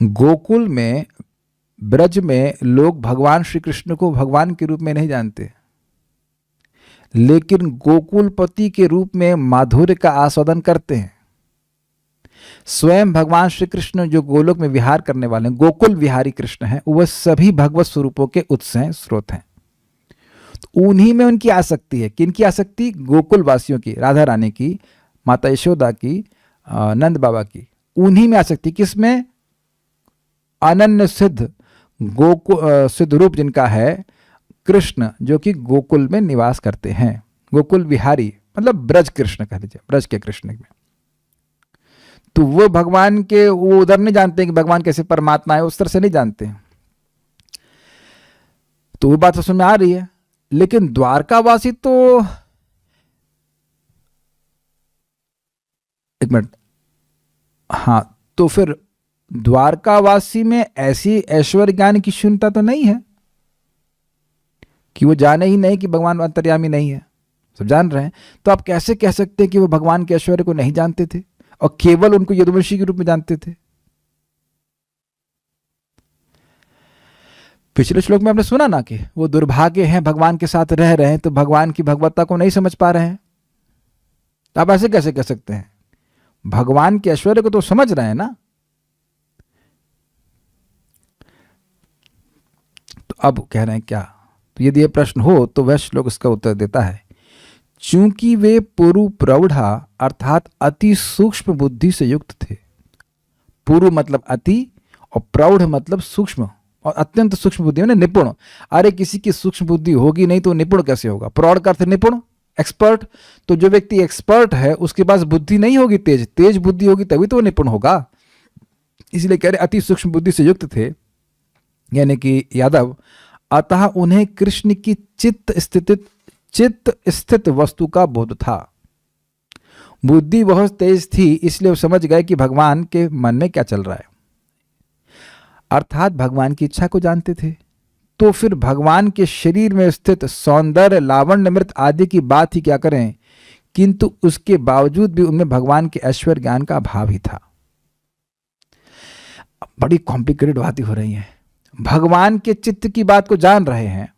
गोकुल में, ब्रज में लोग भगवान श्री कृष्ण को भगवान के रूप में नहीं जानते, लेकिन गोकुलपति के रूप में माधुर्य का आस्वादन करते हैं। स्वयं भगवान श्री कृष्ण जो गोलोक में विहार करने वाले हैं, गोकुल विहारी कृष्ण हैं, वह सभी भगवत स्वरूपों के उत्स हैं, स्रोत हैं। तो उन्हीं में उनकी आसक्ति है। किनकी आसक्ति? गोकुल वासियों की, राधा रानी की, माता यशोदा की, नंद बाबा की, उन्हीं में आसक्ति। किसमें? अनन्य सिद्ध सिद्ध रूप जिनका है कृष्ण, जो कि गोकुल में निवास करते हैं, गोकुल विहारी, मतलब ब्रज कृष्ण कह लीजिए, ब्रज के कृष्ण में। तो वो भगवान के, वो उधर नहीं जानते कि भगवान कैसे परमात्मा है, उस तरह से नहीं जानते हैं। तो वो बात तो समझ में आ रही है। लेकिन द्वारकावासी तो, एक मिनट, हाँ, तो फिर द्वारकावासी में ऐसी ऐश्वर्य ज्ञान की शून्यता तो नहीं है कि वो जाने ही नहीं कि भगवान अंतर्यामी नहीं है, सब जान रहे हैं। तो आप कैसे कह सकते हैं कि वो भगवान के ऐश्वर्य को नहीं जानते थे और केवल उनको यदुवंशी के रूप में जानते थे? पिछले श्लोक में आपने सुना ना कि वो दुर्भाग्य हैं, भगवान के साथ रह रहे हैं तो भगवान की भगवत्ता को नहीं समझ पा रहे हैं। तो आप ऐसे कैसे कह सकते हैं? भगवान के ऐश्वर्य को तो समझ रहे हैं ना। तो अब कह रहे हैं क्या? तो यदि यह प्रश्न हो तो वह श्लोक इसका उत्तर देता है, चूंकि वे पुरु प्रौढ़ा अर्थात अति सूक्ष्म बुद्धि से युक्त थे। पुरु मतलब अति और प्रौढ़ मतलब सूक्ष्म, और अत्यंत सूक्ष्म बुद्धि में निपुण। अरे किसी की सूक्ष्म बुद्धि होगी नहीं तो निपुण कैसे होगा? प्रौढ़ का अर्थ निपुण, एक्सपर्ट, तो जो व्यक्ति एक्सपर्ट है उसके पास बुद्धि नहीं होगी, तेज तेज बुद्धि होगी तभी तो वो निपुण होगा। इसलिए कह रहे अति सूक्ष्म बुद्धि से युक्त थे यानी कि यादव, अतः उन्हें कृष्ण की चित्त स्थित वस्तु का बोध था। बुद्धि बहुत तेज थी, इसलिए वो समझ गए कि भगवान के मन में क्या चल रहा है, अर्थात भगवान की इच्छा को जानते थे। तो फिर भगवान के शरीर में स्थित सौंदर्य, लावण्य, मृत आदि की बात ही क्या करें, किंतु उसके बावजूद भी उनमें भगवान के ऐश्वर्य ज्ञान का अभाव ही था। बड़ी कॉम्प्लिकेटेड बातें हो रही हैं। भगवान के चित्त की बात को जान रहे हैं,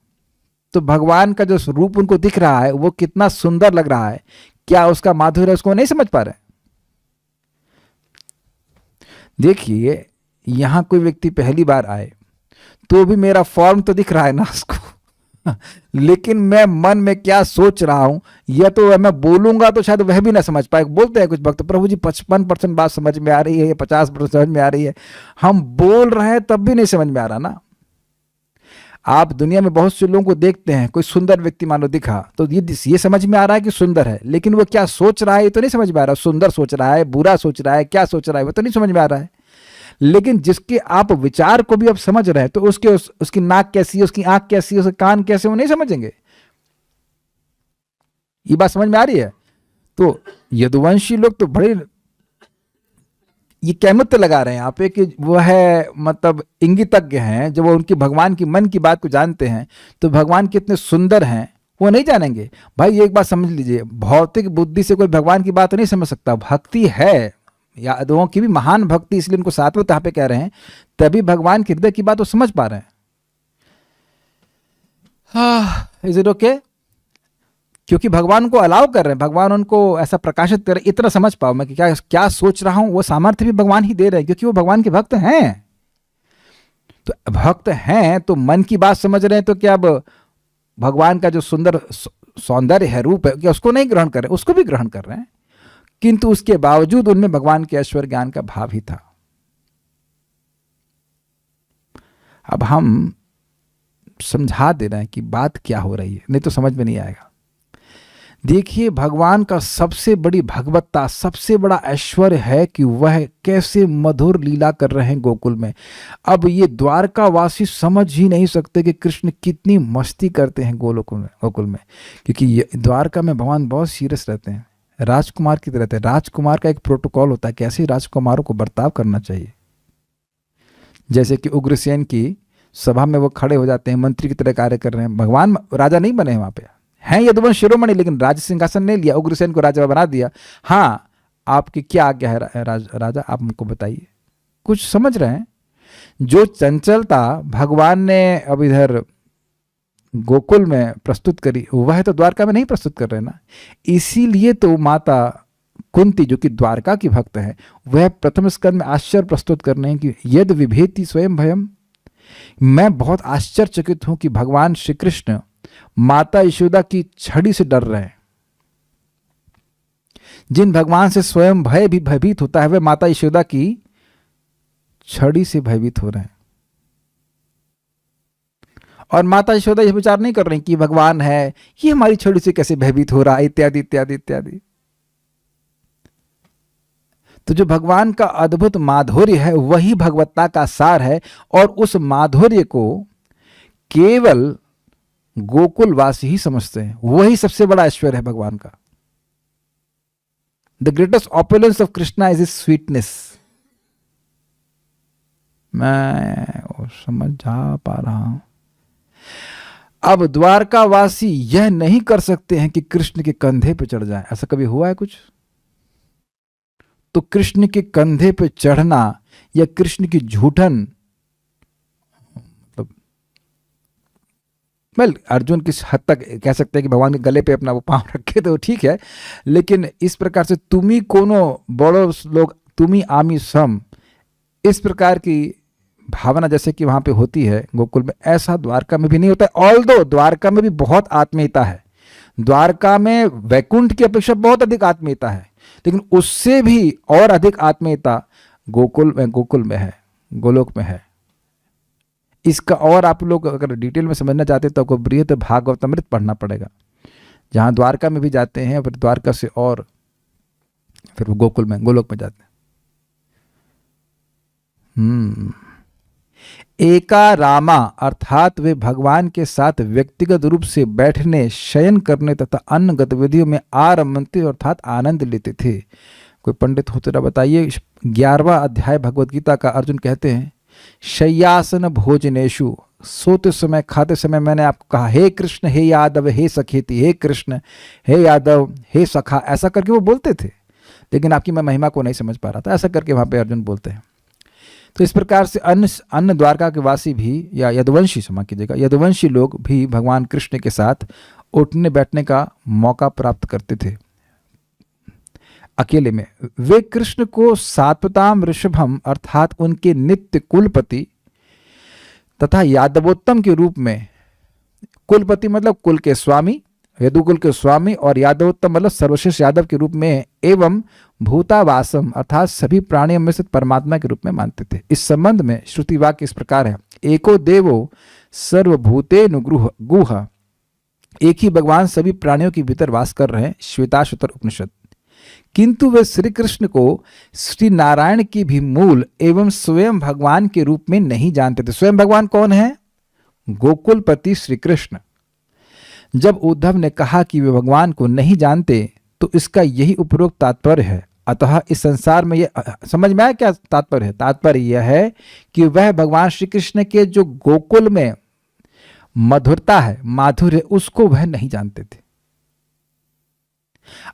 तो भगवान का जो रूप उनको दिख रहा है वो कितना सुंदर लग रहा है, क्या उसका माधुर्य उसको नहीं समझ पा रहे। देखिए यहां कोई व्यक्ति पहली बार आए तो भी मेरा फॉर्म तो दिख रहा है ना उसको लेकिन मैं मन में क्या सोच रहा हूं या तो मैं बोलूंगा तो शायद वह भी ना समझ पाए। बोलते हैं कुछ भक्त, प्रभु जी 55% बात समझ में आ रही है, 50% समझ में आ रही है, हम बोल रहे हैं तब भी नहीं समझ में आ रहा ना। आप दुनिया में बहुत से लोगों को देखते हैं, कोई सुंदर व्यक्ति मान लो दिखा तो ये समझ में आ रहा है कि सुंदर है, लेकिन वो क्या सोच रहा है ये तो नहीं समझ में आ रहा। सुंदर सोच रहा है, बुरा सोच रहा है, क्या सोच रहा है वो तो नहीं समझ में आ रहा है। लेकिन जिसके आप विचार को भी आप समझ रहे हैं तो उसकी नाक कैसी है, उसकी आंख कैसी है, उसके कान कैसे, वो नहीं समझेंगे। ये बात समझ में आ रही है। तो यदुवंशी लोग तो बड़े ये कहमत लगा रहे हैं यहाँ पे कि वो है मतलब इंगितज्ञ हैं, जब वो उनकी भगवान की मन की बात को जानते हैं तो भगवान कितने सुंदर हैं वो नहीं जानेंगे। भाई एक बात समझ लीजिए, भौतिक बुद्धि से कोई भगवान की बात नहीं समझ सकता। भक्ति है, यादवों की भी महान भक्ति, इसलिए उनको सात्विक यहाँ पे कह रहे हैं, तभी भगवान के हृदय की बात वो समझ पा रहे हैं। Is it okay? क्योंकि भगवान उनको अलाउ कर रहे हैं, भगवान उनको ऐसा प्रकाशित कर रहे हैं, इतना समझ पाओ मैं कि क्या सोच रहा हूं, वो सामर्थ्य भी भगवान ही दे रहे हैं क्योंकि वो भगवान के भक्त हैं। तो भक्त हैं तो मन की बात समझ रहे हैं, तो क्या अब भगवान का जो सुंदर सौंदर्य है, रूप है, क्या उसको नहीं ग्रहण कर रहे, उसको भी ग्रहण कर रहे हैं, किंतु उसके बावजूद उनमें भगवान के ऐश्वर्य ज्ञान का भाव ही था। अब हम समझा दे रहे हैं कि बात क्या हो रही है, नहीं तो समझ में नहीं आएगा। देखिए भगवान का सबसे बड़ी भगवत्ता, सबसे बड़ा ऐश्वर्य है कि वह कैसे मधुर लीला कर रहे हैं गोकुल में। अब ये द्वारका वासी समझ ही नहीं सकते कि कृष्ण कितनी मस्ती करते हैं गोकुल में, क्योंकि द्वारका में भगवान बहुत सीरियस रहते हैं, राजकुमार की तरह रहते हैं। राजकुमार का एक प्रोटोकॉल होता है कैसे राजकुमारों को बर्ताव करना चाहिए। जैसे कि उग्रसेन की सभा में वो खड़े हो जाते हैं, मंत्री की तरह कार्य कर रहे हैं। भगवान राजा नहीं बने वहां पे, हैं यदुवंश शिरोमणि, लेकिन राज सिंहासन नहीं लिया, उग्रसेन को राजा बना दिया। हाँ आपकी क्या आज्ञा है राजा, आप हमको बताइए। कुछ समझ रहे हैं? जो चंचलता भगवान ने अब इधर गोकुल में प्रस्तुत करी, वह तो द्वारका में नहीं प्रस्तुत कर रहे ना। इसीलिए तो माता कुंती जो कि द्वारका की भक्त है, वह प्रथम स्कंद में आश्चर्य प्रस्तुत कर रहे हैं कि यद विभेति स्वयं भयम। मैं बहुत आश्चर्यचकित हूं कि भगवान श्री कृष्ण माता यशोदा की छड़ी से डर रहे हैं। जिन भगवान से स्वयं भय भी भयभीत होता है, वह माता यशोदा की छड़ी से भयभीत हो रहे हैं। और माता यशोदा यह विचार नहीं कर रही कि भगवान है, ये हमारी छड़ी से कैसे भयभीत हो रहा है, इत्यादि इत्यादि इत्यादि। तो जो भगवान का अद्भुत माधुर्य है वही भगवत्ता का सार है, और उस माधुर्य को केवल गोकुलवासी ही समझते हैं। वही सबसे बड़ा ऐश्वर्य है भगवान का। The greatest opulence of Krishna is his sweetness. मैं समझ जा पा रहा हूं। अब द्वारकावासी यह नहीं कर सकते हैं कि कृष्ण के कंधे पे चढ़ जाए। ऐसा कभी हुआ है कुछ? तो कृष्ण के कंधे पे चढ़ना या कृष्ण की झूठन, अर्जुन किस हद तक कह सकते हैं कि भगवान के गले पे अपना वो पांव रखे तो ठीक है, लेकिन इस प्रकार से तुम्ही कोनो बड़ो लोग तुम्ही आमी सम, इस प्रकार की भावना जैसे कि वहां पे होती है गोकुल में, ऐसा द्वारका में भी नहीं होता है। ऑल्दो द्वारका में भी बहुत आत्मीयता है, द्वारका में वैकुंठ की अपेक्षा बहुत अधिक आत्मीयता है, लेकिन उससे भी और अधिक आत्मीयता गोकुल में है, गोलोक में है। इसका और आप लोग अगर डिटेल में समझना चाहते हैं तो आपको बृहद भागवतामृत पढ़ना पड़ेगा, जहाँ द्वारका में भी जाते हैं, फिर द्वारका से और फिर वो गोकुल में, गोलोक में जाते हैं। एका रामा अर्थात वे भगवान के साथ व्यक्तिगत रूप से बैठने, शयन करने तथा अन्य गतिविधियों में आरमते अर्थात आनंद लेते थे। कोई पंडित हो तो बताइए, 11वां अध्याय भगवत गीता का अर्जुन कहते हैं, शय्यासन भोजनेशु, सोते समय खाते समय मैंने आपको कहा हे कृष्ण हे यादव हे सखेती, हे कृष्ण हे यादव हे सखा, ऐसा करके वो बोलते थे, लेकिन आपकी मैं महिमा को नहीं समझ पा रहा था, ऐसा करके वहाँ पे अर्जुन बोलते हैं। तो इस प्रकार से अन्य द्वारका के वासी भी, या यदुवंशी, क्षमा कीजिएगा, यदुवंशी लोग भी भगवान कृष्ण के साथ उठने बैठने का मौका प्राप्त करते थे अकेले में। वे कृष्ण को सात्वताम ऋषभम अर्थात उनके नित्य कुलपति तथा यादवोत्तम के रूप में, कुलपति मतलब कुल के स्वामी, यदुकुल के स्वामी, और यादवोत्तम मतलब सर्वश्रेष्ठ यादव के रूप में, एवं भूतावासम अर्थात सभी प्राणियों में स्थित परमात्मा के रूप में मानते थे। इस संबंध में श्रुति वाक्य इस प्रकार है, एको देवो सर्वभूतेनुगुह गुह, एक ही भगवान सभी प्राणियों के भीतर वास कर रहे हैं, श्वेताश्वतर उपनिषद। किंतु वे श्री कृष्ण को श्री नारायण की भी मूल एवं स्वयं भगवान के रूप में नहीं जानते थे। स्वयं भगवान कौन है? गोकुलपति श्री कृष्ण। जब उद्धव ने कहा कि वे भगवान को नहीं जानते तो इसका यही उपरोक्त तात्पर्य है। अतः इस संसार में यह समझ में आया क्या तात्पर्य है? तात्पर्य यह है कि वह भगवान श्री कृष्ण के जो गोकुल में मधुरता है, माधुर्य, उसको वह नहीं जानते थे।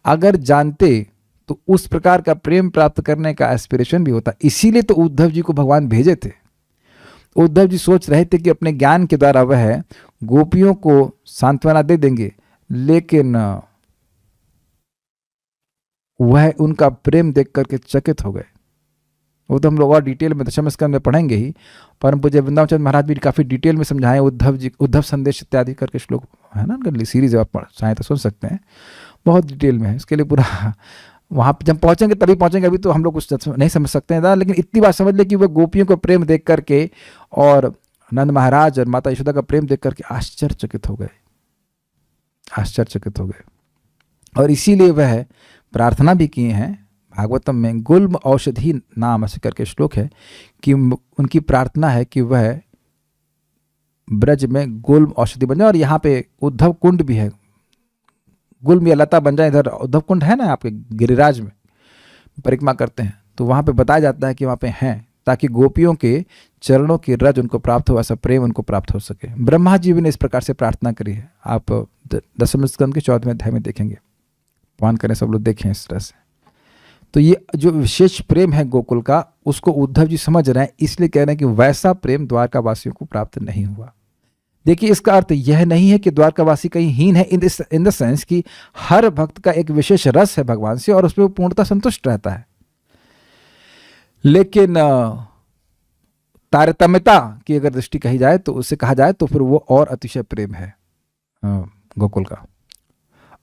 अगर जानते तो उस प्रकार का प्रेम प्राप्त करने का एस्पिरेशन भी होता। इसीलिए तो उद्धव जी को भगवान भेजे थे। उद्धव जी सोच रहे थे कि अपने ज्ञान के द्वारा वह गोपियों को सांत्वना दे देंगे, लेकिन वह उनका प्रेम देख करके चकित हो गए। वो तो हम लोग और डिटेल में दशम स्कंद में पढ़ेंगे ही। परम पूज्य वृंदावन चंद्र महाराज भी काफी डिटेल में समझाएं उद्धव जी, उद्धव संदेश इत्यादि करके श्लोक है ना, उनका सीरीज आप चाहें तो सुन सकते हैं, बहुत डिटेल में है। इसके लिए पूरा वहां पर जब पहुंचेंगे तभी पहुंचेंगे, अभी तो हम लोग कुछ नहीं समझ सकते हैं, लेकिन इतनी बात समझ ले कि वह गोपियों को प्रेम देख करके और नंद महाराज और माता यशोदा का प्रेम देख करके आश्चर्यचकित हो गए, आश्चर्यचकित हो गए। और इसीलिए वह प्रार्थना भी किए हैं भागवतम में, गुल्म औषधि नाम ऐसे करके श्लोक है कि उनकी प्रार्थना है कि वह ब्रज में गुल्म औषधि बन जाए। और यहाँ पे उद्धव कुंड भी है, गुल्म या लता बन जाए। इधर उद्धव कुंड है ना आपके गिरिराज में, परिक्रमा करते हैं तो वहाँ पे बताया जाता है कि वहाँ पे हैं, ताकि गोपियों के चरणों की रज उनको प्राप्त हो, ऐसा प्रेम उनको प्राप्त हो सके। ब्रह्मा जी भी ने इस प्रकार से प्रार्थना करी है, आप दशम स्कंद के 14वें अध्याय में देखेंगे। भगवान करें सब लोग देखें इस तरह से। तो ये जो विशेष प्रेम है गोकुल का, उसको उद्धव जी समझ रहे हैं, इसलिए कह रहे हैं कि वैसा प्रेम द्वारका वासियों को प्राप्त नहीं हुआ। देखिए, इसका अर्थ यह नहीं है कि द्वारकावासी कहीं हीन है, इन द सेंस कि हर भक्त का एक विशेष रस है भगवान से और उसमें वो पूर्णतः संतुष्ट रहता है। लेकिन तारतम्यता की अगर दृष्टि कही जाए तो उससे कहा जाए तो फिर वो और अतिशय प्रेम है गोकुल का।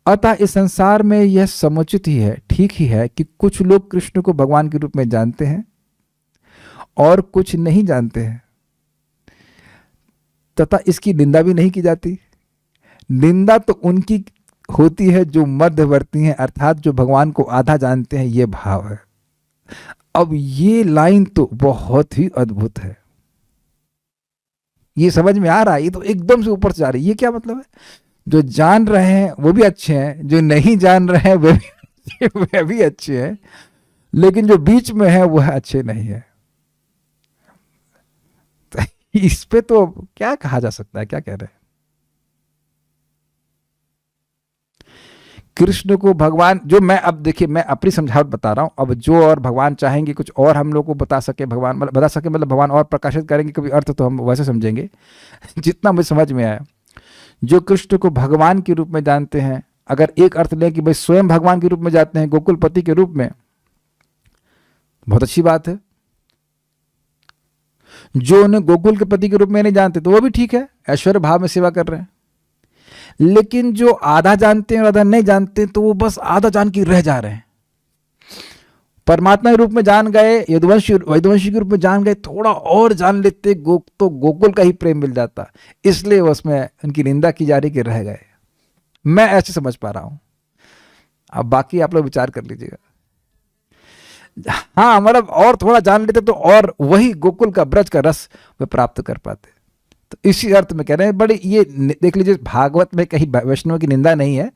अतः इस संसार में यह समुचित ही है, ठीक ही है कि कुछ लोग कृष्ण को भगवान के रूप में जानते हैं और कुछ नहीं जानते हैं, तथा इसकी निंदा भी नहीं की जाती। निंदा तो उनकी होती है जो मध्यवर्ती हैं, अर्थात जो भगवान को आधा जानते हैं, ये भाव है। अब ये लाइन तो बहुत ही अद्भुत है, ये समझ में आ रहा है, ये तो एकदम से ऊपर से जा रही है। ये क्या मतलब है? जो जान रहे हैं वो भी अच्छे हैं, जो नहीं जान रहे हैं वे भी अच्छे हैं, लेकिन जो बीच में है वह अच्छे नहीं है। इस पे तो क्या कहा जा सकता है, क्या कह रहे हैं? कृष्ण को भगवान, जो मैं अब देखिए मैं अपनी समझावट बता रहा हूं, अब जो और भगवान चाहेंगे कुछ और हम लोग को बता सके, भगवान बता सके मतलब भगवान और प्रकाशित करेंगे कभी अर्थ, तो हम वैसे समझेंगे। जितना मुझे समझ में आया, जो कृष्ण को भगवान के रूप में जानते हैं, अगर एक अर्थ लें कि भाई स्वयं भगवान के रूप में जाते हैं, गोकुलपति के रूप में, बहुत अच्छी बात है। जो उन्हें गोकुल के पति के रूप में नहीं जानते तो वो भी ठीक है, ऐश्वर्य भाव में सेवा कर रहे हैं। लेकिन जो आधा जानते हैं और आधा नहीं जानते तो वो बस आधा जान के रह जा रहे हैं। परमात्मा के रूप में जान गए, यदुवंशी के रूप में जान गए, थोड़ा और जान लेते तो गोकुल का ही प्रेम मिल जाता, इसलिए उसमें उनकी निंदा की जा रही कि रह गए। मैं ऐसे समझ पा रहा हूं, अब बाकी आप लोग विचार कर लीजिएगा। हाँ मतलब और थोड़ा जान लेते तो और वही गोकुल का ब्रज का रस वे प्राप्त कर पाते। तो इसी अर्थ में कह रहे हैं, बड़े ये देख लीजिए, भागवत में कहीं वैष्णव की निंदा नहीं है,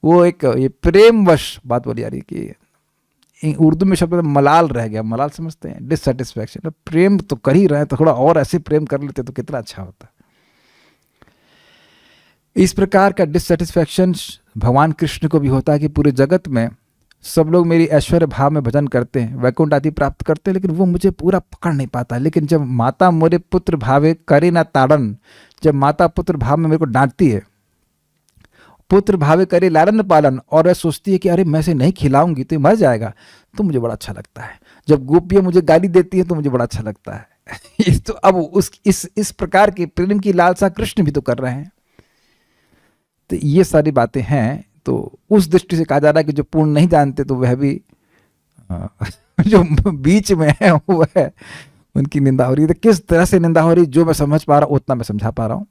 वो एक ये प्रेमवश बात बोली जा रही है कि उर्दू में शब्द मलाल रह गया, मलाल समझते हैं, डिससेटिस्फैक्शन। प्रेम तो कर ही रहे हैं तो थोड़ा और ऐसे प्रेम कर लेते तो कितना अच्छा होता। इस प्रकार का डिससेटिस्फैक्शन भगवान कृष्ण को भी होता है कि पूरे जगत में सब लोग मेरी ऐश्वर्य भाव में भजन करते हैं, वैकुंठ आदि प्राप्त करते हैं, लेकिन वो मुझे पूरा पकड़ नहीं पाता। लेकिन जब माता मोरे पुत्र भावे करे ना ताड़न, जब माता पुत्र भाव में मेरे को डांटती है, पुत्र भावे करे लालन पालन, और वह सोचती है कि अरे मैं इसे नहीं खिलाऊंगी तो ये मर जाएगा, तो मुझे बड़ा अच्छा लगता है। जब गोपियाँ मुझे गाली देती हैं तो मुझे बड़ा अच्छा लगता है। तो अब इस प्रकार की प्रेम की लालसा कृष्ण भी तो कर रहे हैं। तो ये सारी बातें हैं। तो उस दृष्टि से कहा जा रहा है कि जो पूर्ण नहीं जानते तो वह भी जो बीच में है वो है, उनकी निंदा हो रही है। तो किस तरह से निंदा हो रही, जो मैं समझ पा रहा हूँ उतना मैं समझा पा रहा हूँ,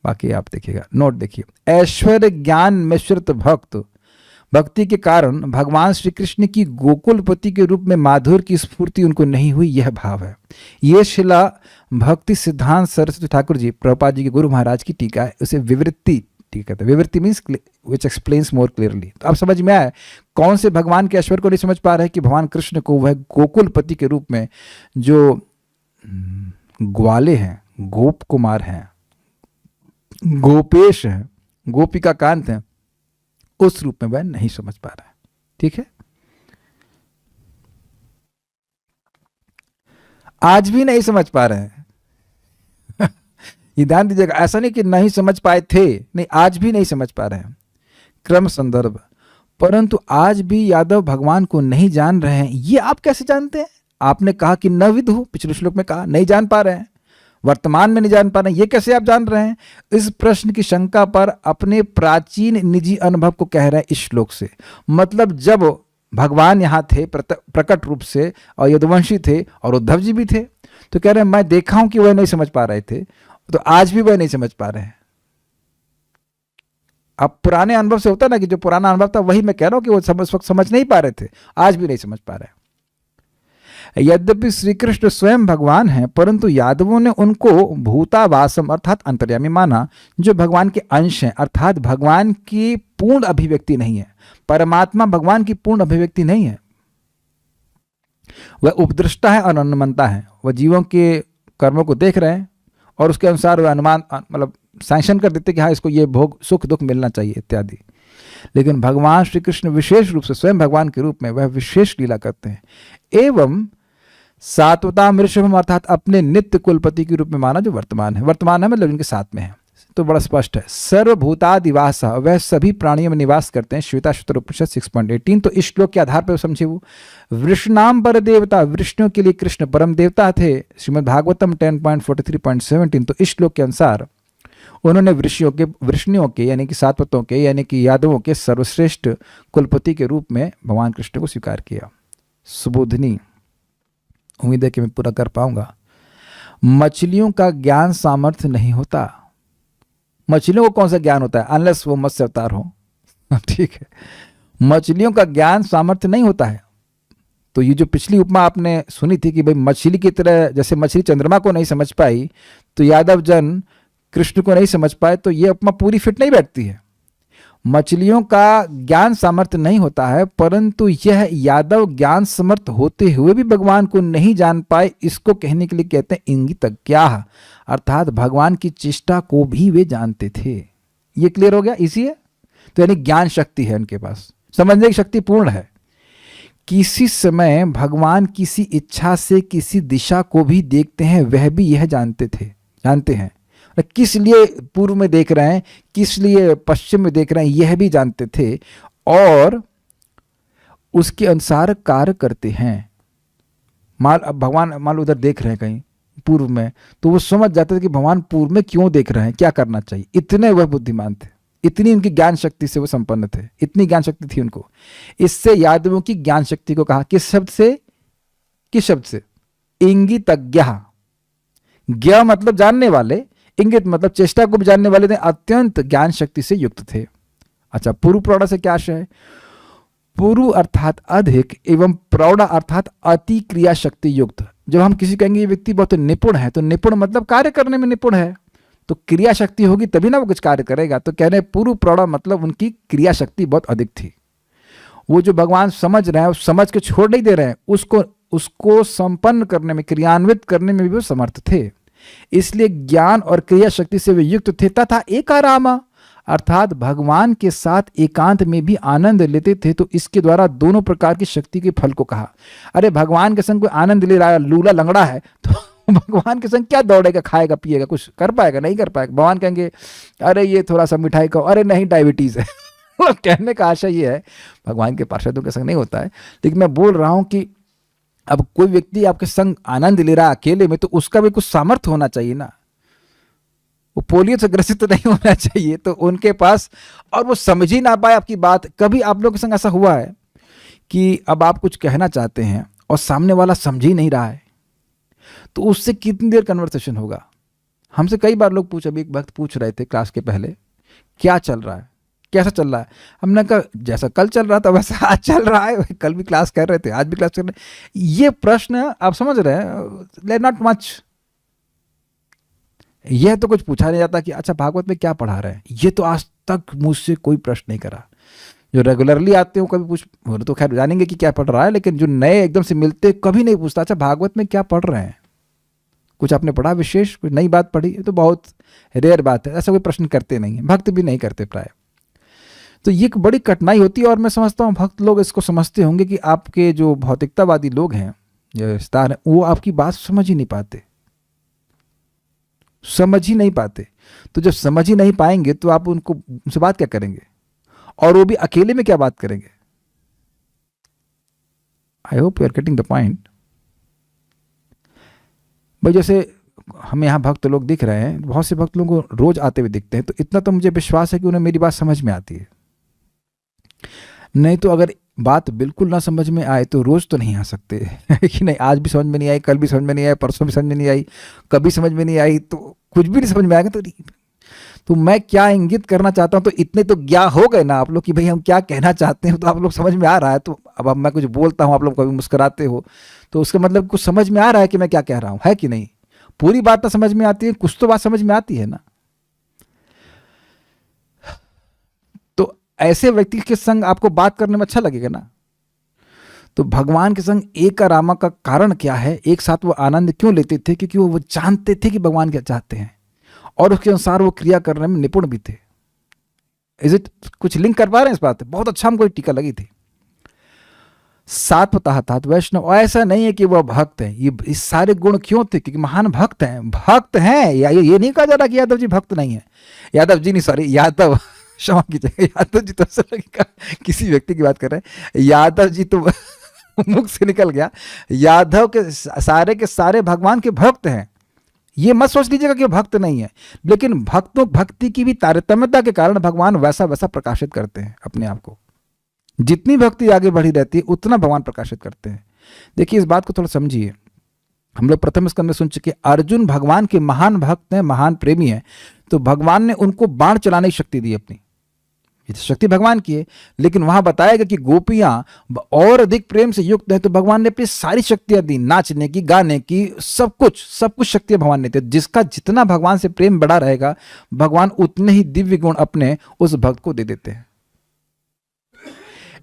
बाकी आप देखिएगा, नोट देखिए। ऐश्वर्य ज्ञान मिश्रित भक्त, भक्ति के कारण भगवान श्री कृष्ण की गोकुलपति के रूप में माधुर्य की स्फूर्ति उनको नहीं हुई, यह भाव है। ये शिला भक्ति सिद्धांत सरस्वती ठाकुर जी, प्रभुपाद जी के गुरु महाराज की टीका है, उसे विवृत्ति टीका कहते हैं। विवृत्ति means which explains more clearly. तो अब समझ में आया कौन से भगवान के ऐश्वर्य को नहीं समझ पा रहे हैं कि भगवान कृष्ण को वह गोकुलपति के रूप में, जो ग्वाले हैं, गोप कुमार हैं, गोपेश हैं, गोपिका कांत हैं, उस रूप में वह नहीं समझ पा रहा है। ठीक है, आज भी नहीं समझ पा रहे हैं। ये ध्यान दीजिएगा, ऐसा नहीं कि नहीं समझ पाए थे, नहीं, आज भी नहीं समझ पा रहे हैं। क्रम संदर्भ, परंतु आज भी यादव भगवान को नहीं जान रहे हैं। ये आप कैसे जानते हैं? आपने कहा कि न विद हो, पिछले श्लोक में कहा नहीं जान पा रहे हैं, वर्तमान में नहीं जान पा रहे हैं, ये कैसे आप जान रहे हैं? इस प्रश्न की शंका पर अपने प्राचीन निजी अनुभव को कह रहे हैं इस श्लोक से। मतलब जब भगवान यहाँ थे प्रकट रूप से, और यदुवंशी थे, और उद्धव जी भी थे, तो कह रहे हैं मैं देखा हूं कि वह नहीं समझ पा रहे थे, तो आज भी वह नहीं समझ पा रहे हैं। अब पुराने अनुभव से होता ना, कि जो पुराना अनुभव था वही मैं कह रहा हूं कि वो उस वक्त समझ नहीं पा रहे थे, आज भी नहीं समझ पा रहे। यद्यपि श्री कृष्ण स्वयं भगवान हैं, परंतु यादवों ने उनको भूतावासम अर्थात अंतर्यामी माना, जो भगवान के अंश हैं, अर्थात भगवान की पूर्ण अभिव्यक्ति नहीं है। परमात्मा भगवान की पूर्ण अभिव्यक्ति नहीं है, वह उपदृष्टा है और अनुमंता है। वह जीवों के कर्मों को देख रहे हैं और उसके अनुसार वह अनुमान मतलब सैंक्शन कर देते कि हाँ इसको ये भोग सुख दुख मिलना चाहिए इत्यादि। लेकिन भगवान श्री कृष्ण विशेष रूप से स्वयं भगवान के रूप में वह विशेष लीला करते हैं। एवं सात्वताम ऋषभम अर्थात अपने नित्य कुलपति के रूप में माना, जो वर्तमान है, वर्तमान है मतलब उनके साथ में है, तो बड़ा स्पष्ट है। सर्वभूतादिवास, वह सभी प्राणियों में निवास करते हैं, श्वेता शूद्र उपनिषद 6.18। तो इस श्लोक के आधार पर समझे, वो वृषणाम पर देवता, विष्णु के लिए कृष्ण परम देवता थे, श्रीमद् भागवतम 10.43.17। तो इस श्लोक के अनुसार उन्होंने वृष्णियों के यानी कि सात्वतों के यानी कि यादवों के सर्वश्रेष्ठ कुलपति के रूप में भगवान कृष्ण को स्वीकार किया। सुबोधनी, उम्मीद है कि मैं पूरा कर पाऊंगा। मछलियों का ज्ञान सामर्थ्य नहीं होता। मछलियों को कौन सा ज्ञान होता है? अनलेस वो मत्स्य अवतार हो। ठीक है, मछलियों का ज्ञान सामर्थ्य नहीं होता है। तो ये जो पिछली उपमा आपने सुनी थी कि भाई मछली की तरह, जैसे मछली चंद्रमा को नहीं समझ पाई तो यादव जन कृष्ण को नहीं समझ पाए, तो ये उपमा पूरी फिट नहीं बैठती है। मछलियों का ज्ञान सामर्थ्य नहीं होता है, परंतु यह यादव ज्ञान समर्थ होते हुए भी भगवान को नहीं जान पाए, इसको कहने के लिए कहते हैं इंगितज्ञाः, अर्थात भगवान की चेष्टा को भी वे जानते थे। ये क्लियर हो गया? इसी है तो यानी ज्ञान शक्ति है उनके पास, समझने की शक्ति पूर्ण है। किसी समय भगवान किसी इच्छा से किसी दिशा को भी देखते हैं, वह भी यह जानते हैं किस लिए पूर्व में देख रहे हैं, किस लिए पश्चिम में देख रहे हैं, यह भी जानते थे और उसके अनुसार कार्य करते हैं। भगवान मान उधर देख रहे हैं कहीं पूर्व में, तो वो समझ जाते थे कि भगवान पूर्व में क्यों देख रहे हैं, क्या करना चाहिए। इतने वह बुद्धिमान थे, इतनी उनकी ज्ञान शक्ति से वो संपन्न थे, इतनी ज्ञान शक्ति थी उनको। इससे यादवों की ज्ञान शक्ति को कहा किस शब्द से? इंगितज्ञः। ज्ञ मतलब जानने वाले, इंगित मतलब चेष्टा को भी जानने वाले थे, अत्यंत ज्ञान शक्ति से युक्त थे। अच्छा, पूर्व प्रौढ़ से क्या आशय है? पूर्व अर्थात अधिक एवं प्रौढ़ अर्थात अति क्रिया शक्ति युक्त। जब हम किसी कहेंगे ये व्यक्ति बहुत निपुण है, तो निपुण मतलब कार्य करने में निपुण है, तो क्रिया शक्ति होगी तभी ना वो कुछ कार्य करेगा। तो कह रहे हैं पूर्व प्रौढ़ मतलब उनकी क्रिया शक्ति बहुत अधिक थी। वो जो भगवान समझ रहे हैं, उस समझ के छोड़ नहीं दे रहे हैं, उसको संपन्न करने में, क्रियान्वित करने में भी वो समर्थ थे। इसलिए ज्ञान और क्रिया शक्ति से वे युक्त थे। तथा एकारामा अर्थात भगवान के साथ एकांत में भी आनंद लेते थे। तो इसके द्वारा दोनों प्रकार की शक्ति के फल को कहा। अरे भगवान के संग कोई आनंद ले रहा है, लूला लंगड़ा है, तो भगवान के संग क्या दौड़ेगा, खाएगा पिएगा, कुछ कर पाएगा? नहीं कर पाएगा। भगवान कहेंगे अरे ये थोड़ा सा मिठाई खाओ, अरे नहीं डायबिटीज है। कहने का आशय ये है, भगवान के पार्षदों के संग नहीं होता है। लेकिन मैं बोल रहा हूं कि अब कोई व्यक्ति आपके संग आनंद ले रहा है अकेले में, तो उसका भी कुछ सामर्थ्य होना चाहिए ना। वो पोलियो से ग्रसित तो नहीं होना चाहिए, तो उनके पास, और वो समझ ही ना पाए आपकी बात। कभी आप लोगों के संग ऐसा हुआ है कि अब आप कुछ कहना चाहते हैं और सामने वाला समझ ही नहीं रहा है, तो उससे कितनी देर कन्वर्सेशन होगा? हमसे कई बार लोग अभी एक वक्त पूछ रहे थे क्लास के पहले, क्या चल रहा है, कैसा चल रहा है? हमने कहा जैसा कल चल रहा था वैसा आज चल रहा है। कल भी क्लास कर रहे थे, आज भी क्लास कर रहे हैं। ये प्रश्न आप समझ रहे हैं, नॉट मच। यह तो कुछ पूछा नहीं जाता कि अच्छा भागवत में क्या पढ़ा रहे हैं। ये तो आज तक मुझसे कोई प्रश्न नहीं करा। जो रेगुलरली आते हो कभी पूछ, तो खैर जानेंगे कि क्या पढ़ रहा है, लेकिन जो नए एकदम से मिलते कभी नहीं पूछता अच्छा भागवत में क्या पढ़ रहे हैं, कुछ आपने पढ़ा विशेष, कुछ नई बात पढ़ी? तो बहुत रेयर बात है, ऐसा कोई प्रश्न करते नहीं है, भक्त भी नहीं करते प्राय। तो ये एक बड़ी कठिनाई होती है। और मैं समझता हूँ भक्त लोग इसको समझते होंगे कि आपके जो भौतिकतावादी लोग हैं, जो विस्तार है, वो आपकी बात समझ ही नहीं पाते, समझ ही नहीं पाते। तो जब समझ ही नहीं पाएंगे तो आप उनसे बात क्या करेंगे, और वो भी अकेले में क्या बात करेंगे? I hope you are getting the point. भाई जैसे हमें यहाँ भक्त लोग दिख रहे हैं, बहुत से भक्त लोगों को रोज आते हुए दिखते हैं, तो इतना तो मुझे विश्वास है कि उन्हें मेरी बात समझ में आती है। नहीं तो अगर बात बिल्कुल ना समझ में आए तो रोज तो नहीं आ सकते कि नहीं, आज भी समझ में नहीं आई, कल भी समझ में नहीं आई, परसों भी समझ में नहीं आई, कभी समझ में नहीं आई, तो कुछ भी नहीं समझ में आएगा। तो मैं क्या इंगित करना चाहता हूं, तो इतने तो ज्ञान हो गए ना आप लोग कि भाई हम क्या कहना चाहते हैं, तो आप लोग समझ में आ रहा है। तो अब मैं कुछ बोलता हूं, आप लोग कभी मुस्कुराते हो, तो उसका मतलब कुछ समझ में आ रहा है कि मैं क्या कह रहा हूं, है कि नहीं? पूरी बात ना समझ में आती है, कुछ तो बात समझ में आती है ना। तो ऐसे व्यक्ति के संग आपको बात करने में अच्छा लगेगा ना। तो भगवान के संग एक रामा का कारण क्या है, एक साथ वो आनंद क्यों लेते थे? क्योंकि वो जानते थे कि भगवान क्या चाहते हैं और उसके अनुसार वो क्रिया करने में निपुण भी थे। Is it? कुछ लिंक कर पा रहे हैं इस बात? बहुत अच्छा हमको टीका लगी थी। सात्वतः था वैष्णव, ऐसा नहीं है कि वह भक्त है। ये सारे गुण क्यों थे? क्योंकि महान भक्त हैं, भक्त हैं। या ये नहीं कहा जा रहा कि यादव जी भक्त नहीं है, यादव जी नहीं, सॉरी यादव, क्षमा कीजिएगा, यादव जी तो ऐसा लगेगा किसी व्यक्ति की बात कर रहे हैं। यादव जी तो मुख से निकल गया। यादव के सारे भगवान के भक्त हैं। ये मत सोच लीजिएगा कि भक्त नहीं है, लेकिन भक्ति की भी तारतम्यता के कारण भगवान वैसा वैसा प्रकाशित करते हैं अपने आप को। जितनी भक्ति आगे बढ़ी रहती है उतना भगवान प्रकाशित करते हैं। देखिए इस बात को थोड़ा समझिए। हम लोग प्रथम स्कंद में सुन चुके, अर्जुन भगवान के महान भक्त हैं, महान प्रेमी हैं, तो भगवान ने उनको बाण चलाने की शक्ति दी अपनी। ये तो शक्ति भगवान की है, लेकिन वहां बताया गया कि गोपियां और अधिक प्रेम से युक्त हैं, तो भगवान ने अपनी सारी शक्तियां दी, नाचने की, गाने की, सब कुछ शक्तियां भगवान ने दी। जिसका जितना भगवान से प्रेम बढ़ा रहेगा, भगवान उतने ही दिव्य गुण अपने उस भक्त को दे देते हैं।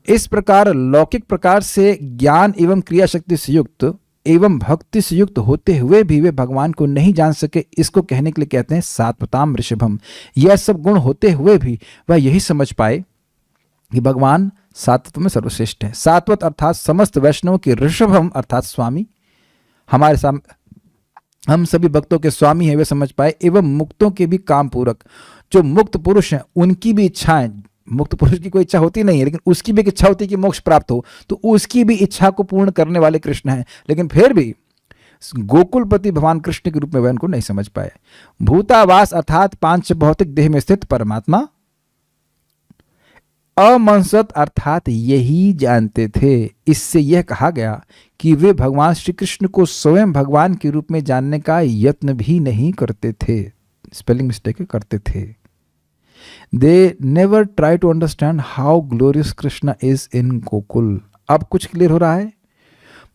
इस प्रकार लौकिक प्रकार से ज्ञान एवं क्रिया शक्ति से युक्त एवं भक्ति से युक्त होते हुए भी वे भगवान को नहीं जान सके, इसको कहने के लिए कहते हैं सात्वताम ऋषभम। यह सब गुण होते हुए भी वह यही समझ पाए कि भगवान सात्वत में सर्वश्रेष्ठ है। सात्वत अर्थात समस्त वैष्णवों के ऋषभम अर्थात स्वामी, हमारे सामने हम सभी भक्तों के स्वामी हैं, वे समझ पाए। एवं मुक्तों के भी काम पूरक, जो मुक्त पुरुष हैं उनकी भी इच्छाएं, मुक्त पुरुष की कोई इच्छा होती नहीं है, लेकिन उसकी भी इच्छा होती है कि मोक्ष प्राप्त हो, तो उसकी भी इच्छा को पूर्ण करने वाले कृष्ण हैं। लेकिन फिर भी गोकुलपति भगवान कृष्ण के रूप में वह उनको नहीं समझ पाए। भूतावास अर्थात पांच भौतिक देह में स्थित परमात्मा, अमंसत अर्थात यही जानते थे। इससे यह कहा गया कि वे भगवान श्री कृष्ण को स्वयं भगवान के रूप में जानने का यत्न भी नहीं करते थे। स्पेलिंग मिस्टेक करते थे। They never try to understand how glorious Krishna is in Gokul. अब कुछ क्लियर हो रहा है।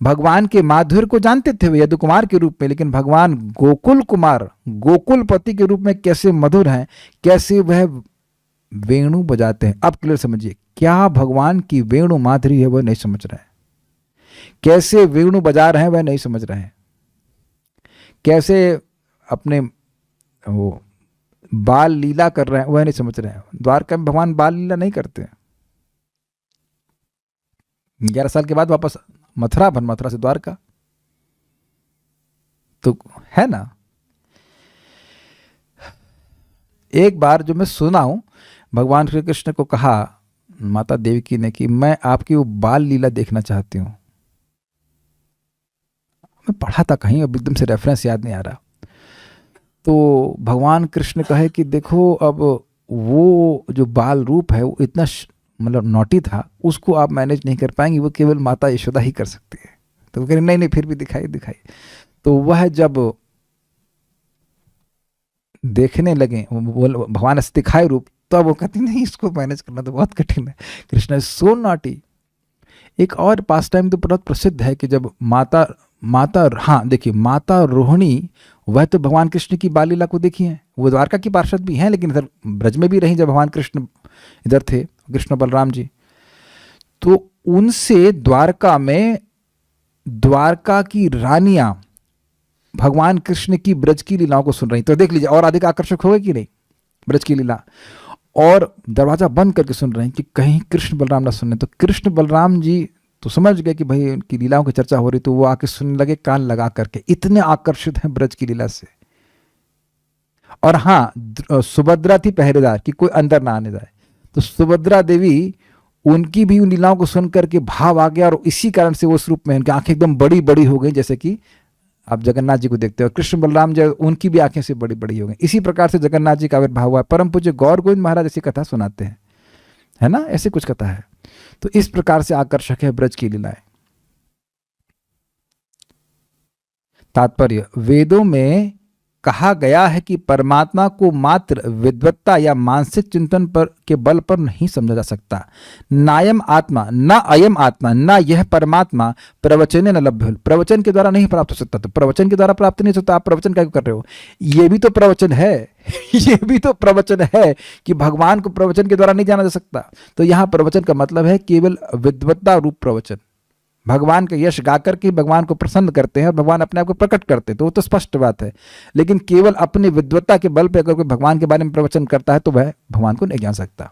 भगवान के माधुर्य को जानते थे वे यदु कुमार के रूप में, लेकिन भगवान गोकुल कुमार, गोकुलपति के रूप में कैसे मधुर हैं, कैसे वह वेणु बजाते हैं। अब क्लियर समझिए, क्या भगवान की वेणु माधुरी है वह नहीं समझ रहे हैं, कैसे वेणु बजा रहे हैं वह नहीं समझ रहे हैं, कैसे अपने वो बाल लीला कर रहे हैं वह नहीं समझ रहे हैं। द्वारका में भगवान बाल लीला नहीं करते। 11 साल के बाद वापस मथुरा, भन मथुरा से द्वारका, तो है ना। एक बार जो मैं सुना हूं, भगवान श्री कृष्ण को कहा माता देवकी ने कि मैं आपकी वो बाल लीला देखना चाहती हूं। मैं पढ़ा था कहीं, अब एकदम से रेफरेंस याद नहीं आ रहा। तो भगवान कृष्ण कहे कि देखो, अब वो जो बाल रूप है वो इतना मतलब नॉटी था, उसको आप मैनेज नहीं कर पाएंगी, वो केवल माता यशोदा ही कर सकती है। तो वो कह रहे नहीं नहीं, फिर भी दिखाई। तो वह जब देखने लगे भगवान ऐसे दिखाए रूप, तो वो कहती नहीं, इसको मैनेज करना तो बहुत कठिन है। Krishna is so naughty. एक और पास टाइम तो बहुत प्रसिद्ध है कि जब माता हाँ देखिए, माता रोहिणी, वह तो भगवान कृष्ण की बाल लीला को देखी है। वो द्वारका की पार्षद भी हैं, लेकिन इधर ब्रज में भी रही जब भगवान कृष्ण इधर थे, कृष्ण बलराम जी। तो उनसे द्वारका में द्वारका की रानियां भगवान कृष्ण की ब्रज की लीलाओं को सुन रही। तो देख लीजिए, और अधिक आकर्षक होगा कि नहीं ब्रज की लीला। और दरवाजा बंद करके सुन रहे हैं कि कहीं कृष्ण बलराम ना सुने। तो कृष्ण बलराम जी तो समझ गए कि भाई उनकी लीलाओं की चर्चा हो रही, तो वो आके सुनने लगे कान लगा करके। इतने आकर्षित हैं ब्रज की लीला से। और हाँ, सुभद्रा थी पहरेदार कि कोई अंदर ना आने जाए। तो सुभद्रा देवी, उनकी भी उन लीलाओं को सुन करके भाव आ गया, और इसी कारण से वो उस रूप में उनकी आंखें एकदम बड़ी बड़ी हो गई, जैसे कि आप जगन्नाथ जी को देखते हो। कृष्ण बलराम जी, उनकी भी आंखें से बड़ी बड़ी हो गई। इसी प्रकार से जगन्नाथ जी का आविर्भाव हुआ। परम पूज्य गौर गोविंद महाराज ऐसी कथा सुनाते हैं, है ना, ऐसी कुछ कथा है। तो इस प्रकार से आकर्षक है ब्रज की लीलाएं। तात्पर्य, वेदों में कहा गया है कि परमात्मा को मात्र विद्वत्ता या मानसिक चिंतन पर के बल पर नहीं समझा जा सकता। नायम आत्मा, न अयम आत्मा, न यह परमात्मा प्रवचने न लभ्य। प्रवचन के द्वारा नहीं प्राप्त हो सकता। तो प्रवचन के द्वारा प्राप्त नहीं हो सकता, आप प्रवचन क्या कर रहे हो? ये भी तो प्रवचन है ये भी तो प्रवचन है कि भगवान को प्रवचन के द्वारा नहीं जाना जा सकता। तो यहां प्रवचन का मतलब है केवल विद्वत्ता रूप प्रवचन। भगवान का यश गाकर के भगवान को प्रसन्न करते हैं और भगवान अपने आप को प्रकट करते हैं, तो वो तो स्पष्ट बात है। लेकिन केवल अपनी विद्वत्ता के बल पर अगर कोई भगवान के बारे में प्रवचन करता है तो वह भगवान को नहीं जान सकता।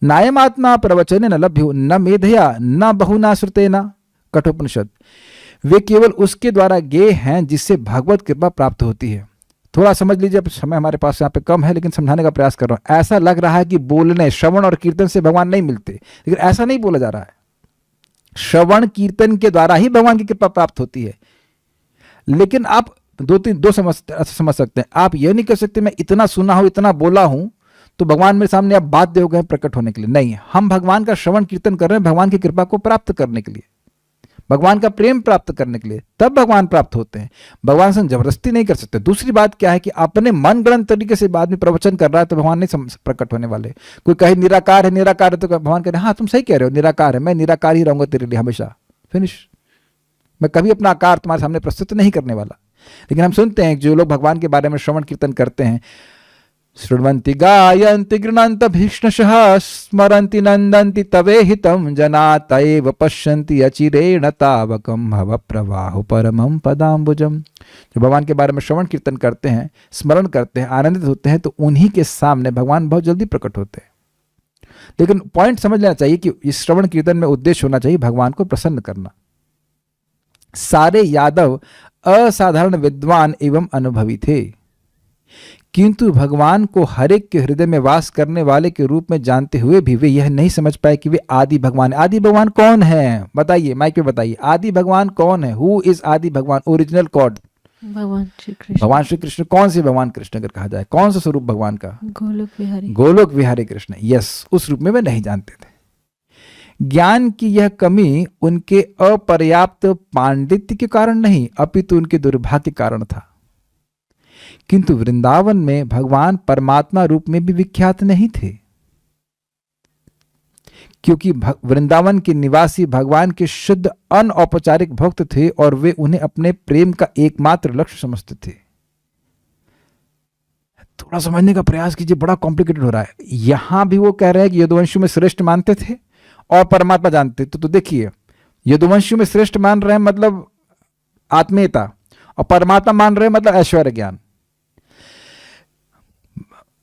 नायम आत्मा प्रवचने न लभ्यो न मेधया न बहुना श्रुतेना, कठोपनिषद। वे केवल उसके द्वारा गेय हैं जिससे भगवत कृपा प्राप्त होती है। थोड़ा समझ लीजिए, अब समय हमारे पास यहाँ पे कम है, लेकिन समझाने का प्रयास कर रहा हूं। ऐसा लग रहा है कि बोलने, श्रवण और कीर्तन से भगवान नहीं मिलते, लेकिन ऐसा नहीं बोला जा रहा है। श्रवण कीर्तन के द्वारा ही भगवान की कृपा प्राप्त होती है। लेकिन आप दो समझ सकते हैं। आप यह नहीं कह सकते मैं इतना सुना हूं, इतना बोला हूं, तो भगवान मेरे सामने आप बाध्य हो गए प्रकट होने के लिए। नहीं, हम भगवान का श्रवण कीर्तन कर रहे हैं भगवान की कृपा को प्राप्त करने के लिए, भगवान का प्रेम प्राप्त करने के लिए, तब भगवान प्राप्त होते हैं। भगवान से जबरदस्ती नहीं कर सकते। दूसरी बात क्या है कि अपने मन गणत तरीके से बाद में प्रवचन कर रहा है तो भगवान नहीं प्रकट होने वाले। कोई कहे निराकार है, निराकार है, तो भगवान कह रहे हाँ तुम सही कह रहे हो, निराकार है, मैं निराकार ही रहूंगा तेरे लिए हमेशा, फिनिश। मैं कभी अपना आकार तुम्हारे सामने प्रस्तुत नहीं करने वाला। लेकिन हम सुनते हैं जो लोग भगवान के बारे में श्रवण कीर्तन करते हैं, शृण्वन्ति गायन्ति गृह्णन्ति भीष्णशः स्मरन्ति नन्दन्ति तवे हितं जना तैव पश्यन्ति अचिरेण तावकं भव प्रवाहो परमं पदाम्बुजम्। जो भगवान के बारे में श्रवण कीर्तन करते हैं, स्मरण करते हैं, आनंदित होते हैं, तो उन्हीं के सामने भगवान बहुत जल्दी प्रकट होते हैं। लेकिन पॉइंट समझ लेना चाहिए कि इस श्रवण कीर्तन में उद्देश्य होना चाहिए भगवान को प्रसन्न करना। सारे यादव असाधारण विद्वान एवं अनुभवी थे, किंतु भगवान को हर एक के हृदय में वास करने वाले के रूप में जानते हुए भी वे यह नहीं समझ पाए कि वे आदि भगवान। आदि भगवान कौन है बताइए, माइक पे बताइए, आदि भगवान कौन है? हु इज आदि भगवान, ओरिजिनल गॉड? भगवान श्री कृष्ण। भगवान श्री कृष्ण। कौन से भगवान कृष्ण अगर कहा जाए, कौन सा स्वरूप भगवान का? गोलोक विहारी। गोलोक विहारी कृष्ण, यस, उस रूप में वे नहीं जानते थे। ज्ञान की यह कमी उनके अपर्याप्त पांडित्य के कारण नहीं, अपितु उनके दुर्भाग्य के कारण था। किंतु वृंदावन में भगवान परमात्मा रूप में भी विख्यात नहीं थे, क्योंकि वृंदावन के निवासी भगवान के शुद्ध अनौपचारिक भक्त थे और वे उन्हें अपने प्रेम का एकमात्र लक्ष्य समझते थे। थोड़ा समझने का प्रयास कीजिए, बड़ा कॉम्प्लिकेटेड हो रहा है। यहां भी वो कह रहे हैं कि यदुवंशियों में श्रेष्ठ मानते थे और परमात्मा जानते थे। तो देखिए, यदुवंशियों में श्रेष्ठ मान रहे हैं मतलब आत्मीयता, और परमात्मा मान रहे हैं मतलब ऐश्वर्य ज्ञान।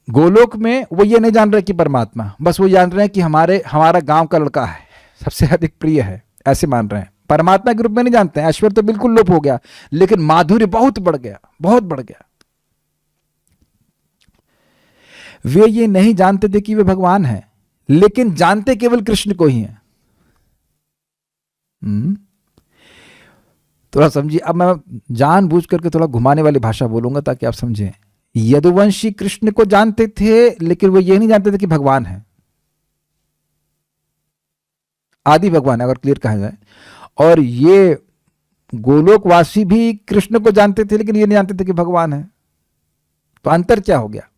गोलोक में वो ये नहीं जान रहे कि परमात्मा, बस वो जान रहे हैं कि हमारा गांव का लड़का है, सबसे अधिक प्रिय है, ऐसे मान रहे हैं। परमात्मा के रूप में नहीं जानते हैं। ऐश्वर्य तो बिल्कुल लोप हो गया, लेकिन माधुर्य बहुत बढ़ गया, बहुत बढ़ गया। वे ये नहीं जानते थे कि वे भगवान हैं, लेकिन जानते केवल कृष्ण को ही हैं। थोड़ा समझिए। अब मैं जानबूझ करके थोड़ा घुमाने वाली भाषा बोलूंगा ताकि आप समझें। यदुवंशी कृष्ण को जानते थे, लेकिन वो ये नहीं जानते थे कि भगवान है, आदि भगवान है, अगर क्लियर कहा जाए। और ये गोलोकवासी भी कृष्ण को जानते थे, लेकिन ये नहीं जानते थे कि भगवान है। तो अंतर क्या हो गया?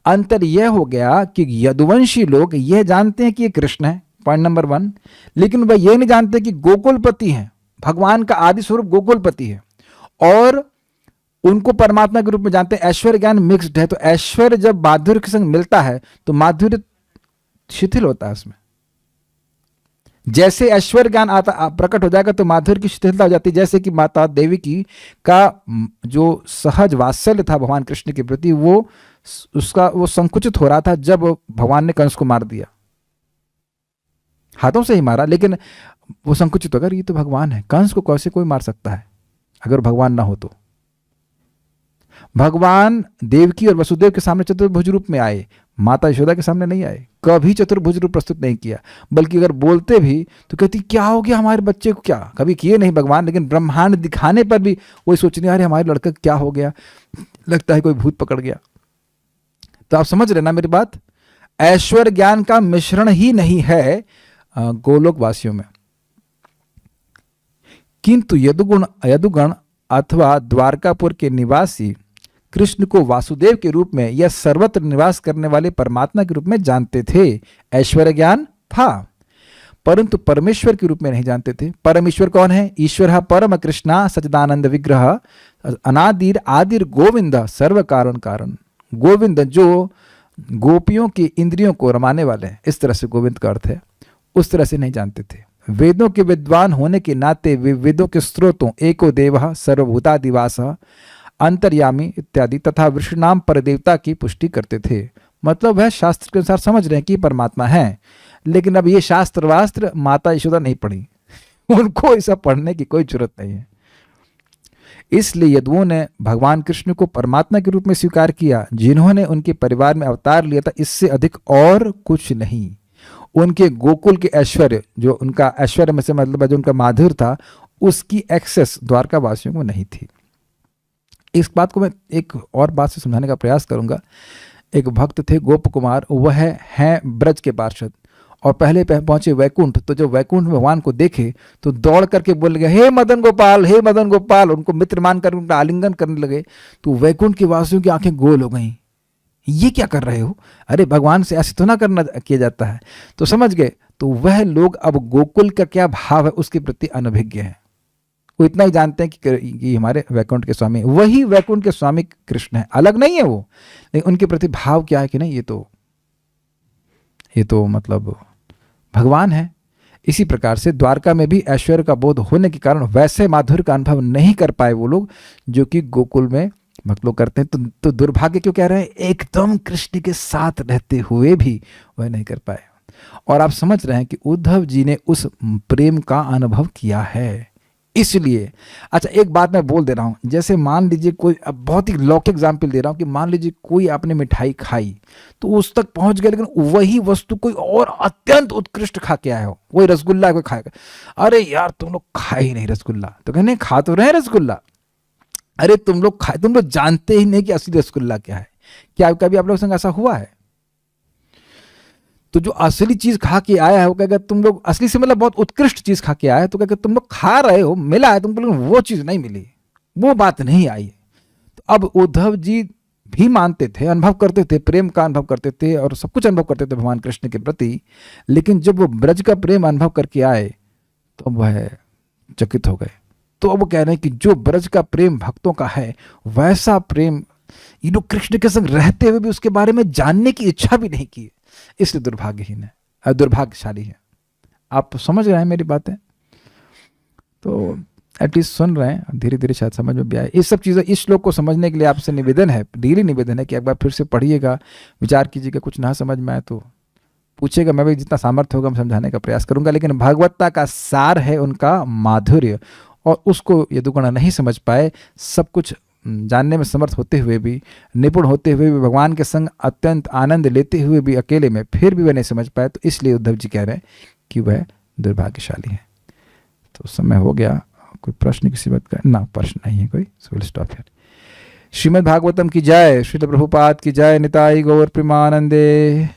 अंतर यह हो गया कि यदुवंशी लोग यह जानते हैं कि ये कृष्ण है, पॉइंट नंबर 1, लेकिन वह यह नहीं जानते कि गोकुलपति हैं, भगवान का आदि स्वरूप गोकुलपति है, और उनको परमात्मा के रूप में जानते हैं। ऐश्वर्य ज्ञान मिक्स्ड है, तो ऐश्वर्य जब माधुर्य के संग मिलता है तो माधुर्य शिथिल होता है उसमें। जैसे ऐश्वर्य ज्ञान आता प्रकट हो जाएगा तो माधुर्य की शिथिलता हो जाती है। जैसे कि माता देवी की का जो सहज वात्सल्य था भगवान कृष्ण के प्रति, वो संकुचित हो रहा था जब भगवान ने कंस को मार दिया, हाथों से ही मारा, लेकिन वो संकुचित होगा, ये तो भगवान है, कंस को कैसे कोई मार सकता है अगर भगवान ना हो तो। भगवान देवकी और वसुदेव के सामने चतुर्भुज रूप में आए, माता यशोदा के सामने नहीं आए, कभी चतुर्भुज रूप प्रस्तुत नहीं किया, बल्कि अगर बोलते भी तो कहती क्या हो गया हमारे बच्चे को, क्या कभी किए नहीं भगवान, लेकिन ब्रह्मांड दिखाने पर भी वही सोचने अरे हमारे लड़का क्या हो गया, लगता है कोई भूत पकड़ गया। तो आप समझ रहे ना मेरी बात? ऐश्वर्य ज्ञान का मिश्रण ही नहीं है गोलोक वासियों में। किंतु यदुगण अथवा द्वारकापुर के निवासी कृष्ण को वासुदेव के रूप में या सर्वत्र निवास करने वाले परमात्मा के रूप में जानते थे। ऐश्वर्य ज्ञान था, परंतु परमेश्वर के रूप में नहीं जानते थे। परमेश्वर कौन है? ईश्वर परम कृष्णा सच्चिदानंद विग्रह अनादिर आदिर गोविंद सर्व कारण कारण। गोविंद जो गोपियों की इंद्रियों को रमाने वाले हैं, इस तरह से गोविंद का अर्थ है, उस तरह से नहीं जानते थे। वेदों के विद्वान होने के नाते वे वेदों के स्रोतों एको देवः सर्वभूतादिवासः अंतर्यामी इत्यादि तथा विष्णुनाम परदेवता की पुष्टि करते थे। मतलब है शास्त्र के अनुसार समझ रहे हैं कि परमात्मा है, लेकिन अब ये शास्त्र वास्त्र माता यशोदा नहीं पढ़ी, उनको ऐसा पढ़ने की कोई जरूरत नहीं है। इसलिए यदुओं ने भगवान कृष्ण को परमात्मा के रूप में स्वीकार किया, जिन्होंने उनके परिवार में अवतार लिया था, इससे अधिक और कुछ नहीं। उनके गोकुल के ऐश्वर्य, जो उनका ऐश्वर्य में से मतलब जो उनका माधुर्य था, उसकी एक्सेस द्वारका वासियों को नहीं थी। इस बात को मैं एक और बात से समझाने का प्रयास करूंगा। एक भक्त थे गोप कुमार, वह हैं ब्रज के पार्षद, और पहले पहुंचे वैकुंठ। तो जब वैकुंठ भगवान को देखे तो दौड़ करके बोल गए हे मदन गोपाल, हे मदन गोपाल, उनको मित्र मानकर उनका आलिंगन करने लगे। तो वैकुंठ के वासियों की आंखें गोल हो गईं, ये क्या कर रहे हो? अरे भगवान से ऐसे तो ना करना किया जाता है। तो समझ गए। तो वह लोग अब गोकुल का क्या भाव है उसके प्रति अनभिज्ञ हैं। वो इतना ही जानते हैं कि हमारे वैकुंठ के स्वामी, वही वैकुंठ के स्वामी कृष्ण है, अलग नहीं है वो, लेकिन उनके प्रति भाव क्या है कि नहीं, ये तो मतलब भगवान है। इसी प्रकार से द्वारका में भी ऐश्वर्य का बोध होने के कारण वैसे माधुर्य का अनुभव नहीं कर पाए वो लोग जो कि गोकुल में भक्त लोग करते हैं। तो दुर्भाग्य क्यों कह रहे हैं? एकदम कृष्ण के साथ रहते हुए भी वह नहीं कर पाए। और आप समझ रहे हैं कि उद्धव जी ने उस प्रेम का अनुभव किया है, इसलिए। अच्छा, एक बात मैं बोल दे रहा हूं, जैसे मान लीजिए कोई, अब बहुत ही लौकिक एग्जाम्पल दे रहा हूं कि मान लीजिए कोई आपने मिठाई खाई तो उस तक पहुंच गया, लेकिन वही वस्तु कोई और अत्यंत उत्कृष्ट खा के आया हो, वही रसगुल्ला कोई खाएगा, अरे यार तुम लोग खाए ही नहीं रसगुल्ला, तो कहने खा तो रहे रसगुल्ला, अरे तुम लोग जानते ही नहीं कि असली रसगुल्ला क्या है। क्या कभी आप लोगों के संग ऐसा हुआ है? तो जो असली चीज खा के आया है वो कहेगा तुम लोग, असली से मतलब बहुत उत्कृष्ट चीज खा के आया है, तो कहेगा तुम लोग खा रहे हो, मिला है तुमको, लेकिन वो चीज नहीं मिली, वो बात नहीं आई। तो अब उद्धव जी भी मानते थे, अनुभव करते थे, प्रेम का अनुभव करते थे और सब कुछ अनुभव करते थे भगवान कृष्ण के प्रति, लेकिन जब वो ब्रज का प्रेम अनुभव करके आए तो वह चकित हो गए। तो अब वो कह रहे हैं कि जो ब्रज का प्रेम भक्तों का है, वैसा प्रेम ये लोग कृष्ण के संग रहते हुए भी उसके बारे में जानने की इच्छा भी नहीं की, इसलिए दुर्भाग्यहीन है, दुर्भाग्यशाली है। आप समझ रहे हैं मेरी बातें? तो एटलीस्ट सुन रहे हैं, धीरे धीरे शायद समझ में भी आए। इस सब चीज़ें, इस श्लोक को समझने के लिए आपसे निवेदन है, डेली निवेदन है कि एक बार फिर से पढ़िएगा, विचार कीजिएगा, कुछ ना समझ में आए तो पूछेगा, मैं भी जितना सामर्थ्य होगा मैं समझाने का प्रयास करूंगा। लेकिन भगवत्ता का सार है उनका माधुर्य, और उसको यदुगण नहीं समझ पाए, सब कुछ जानने में समर्थ होते हुए भी, निपुण होते हुए भी, भगवान के संग अत्यंत आनंद लेते हुए भी अकेले में फिर भी वह नहीं समझ पाए, तो इसलिए उद्धव जी कह रहे हैं कि वह दुर्भाग्यशाली है। तो समय हो गया, कोई प्रश्न किसी बात का? ना, प्रश्न नहीं है कोई, so will stop here. Shrimad Bhagavatam की जय, श्रील प्रभुपाद की जय, निताई गौर प्रेमानंदे।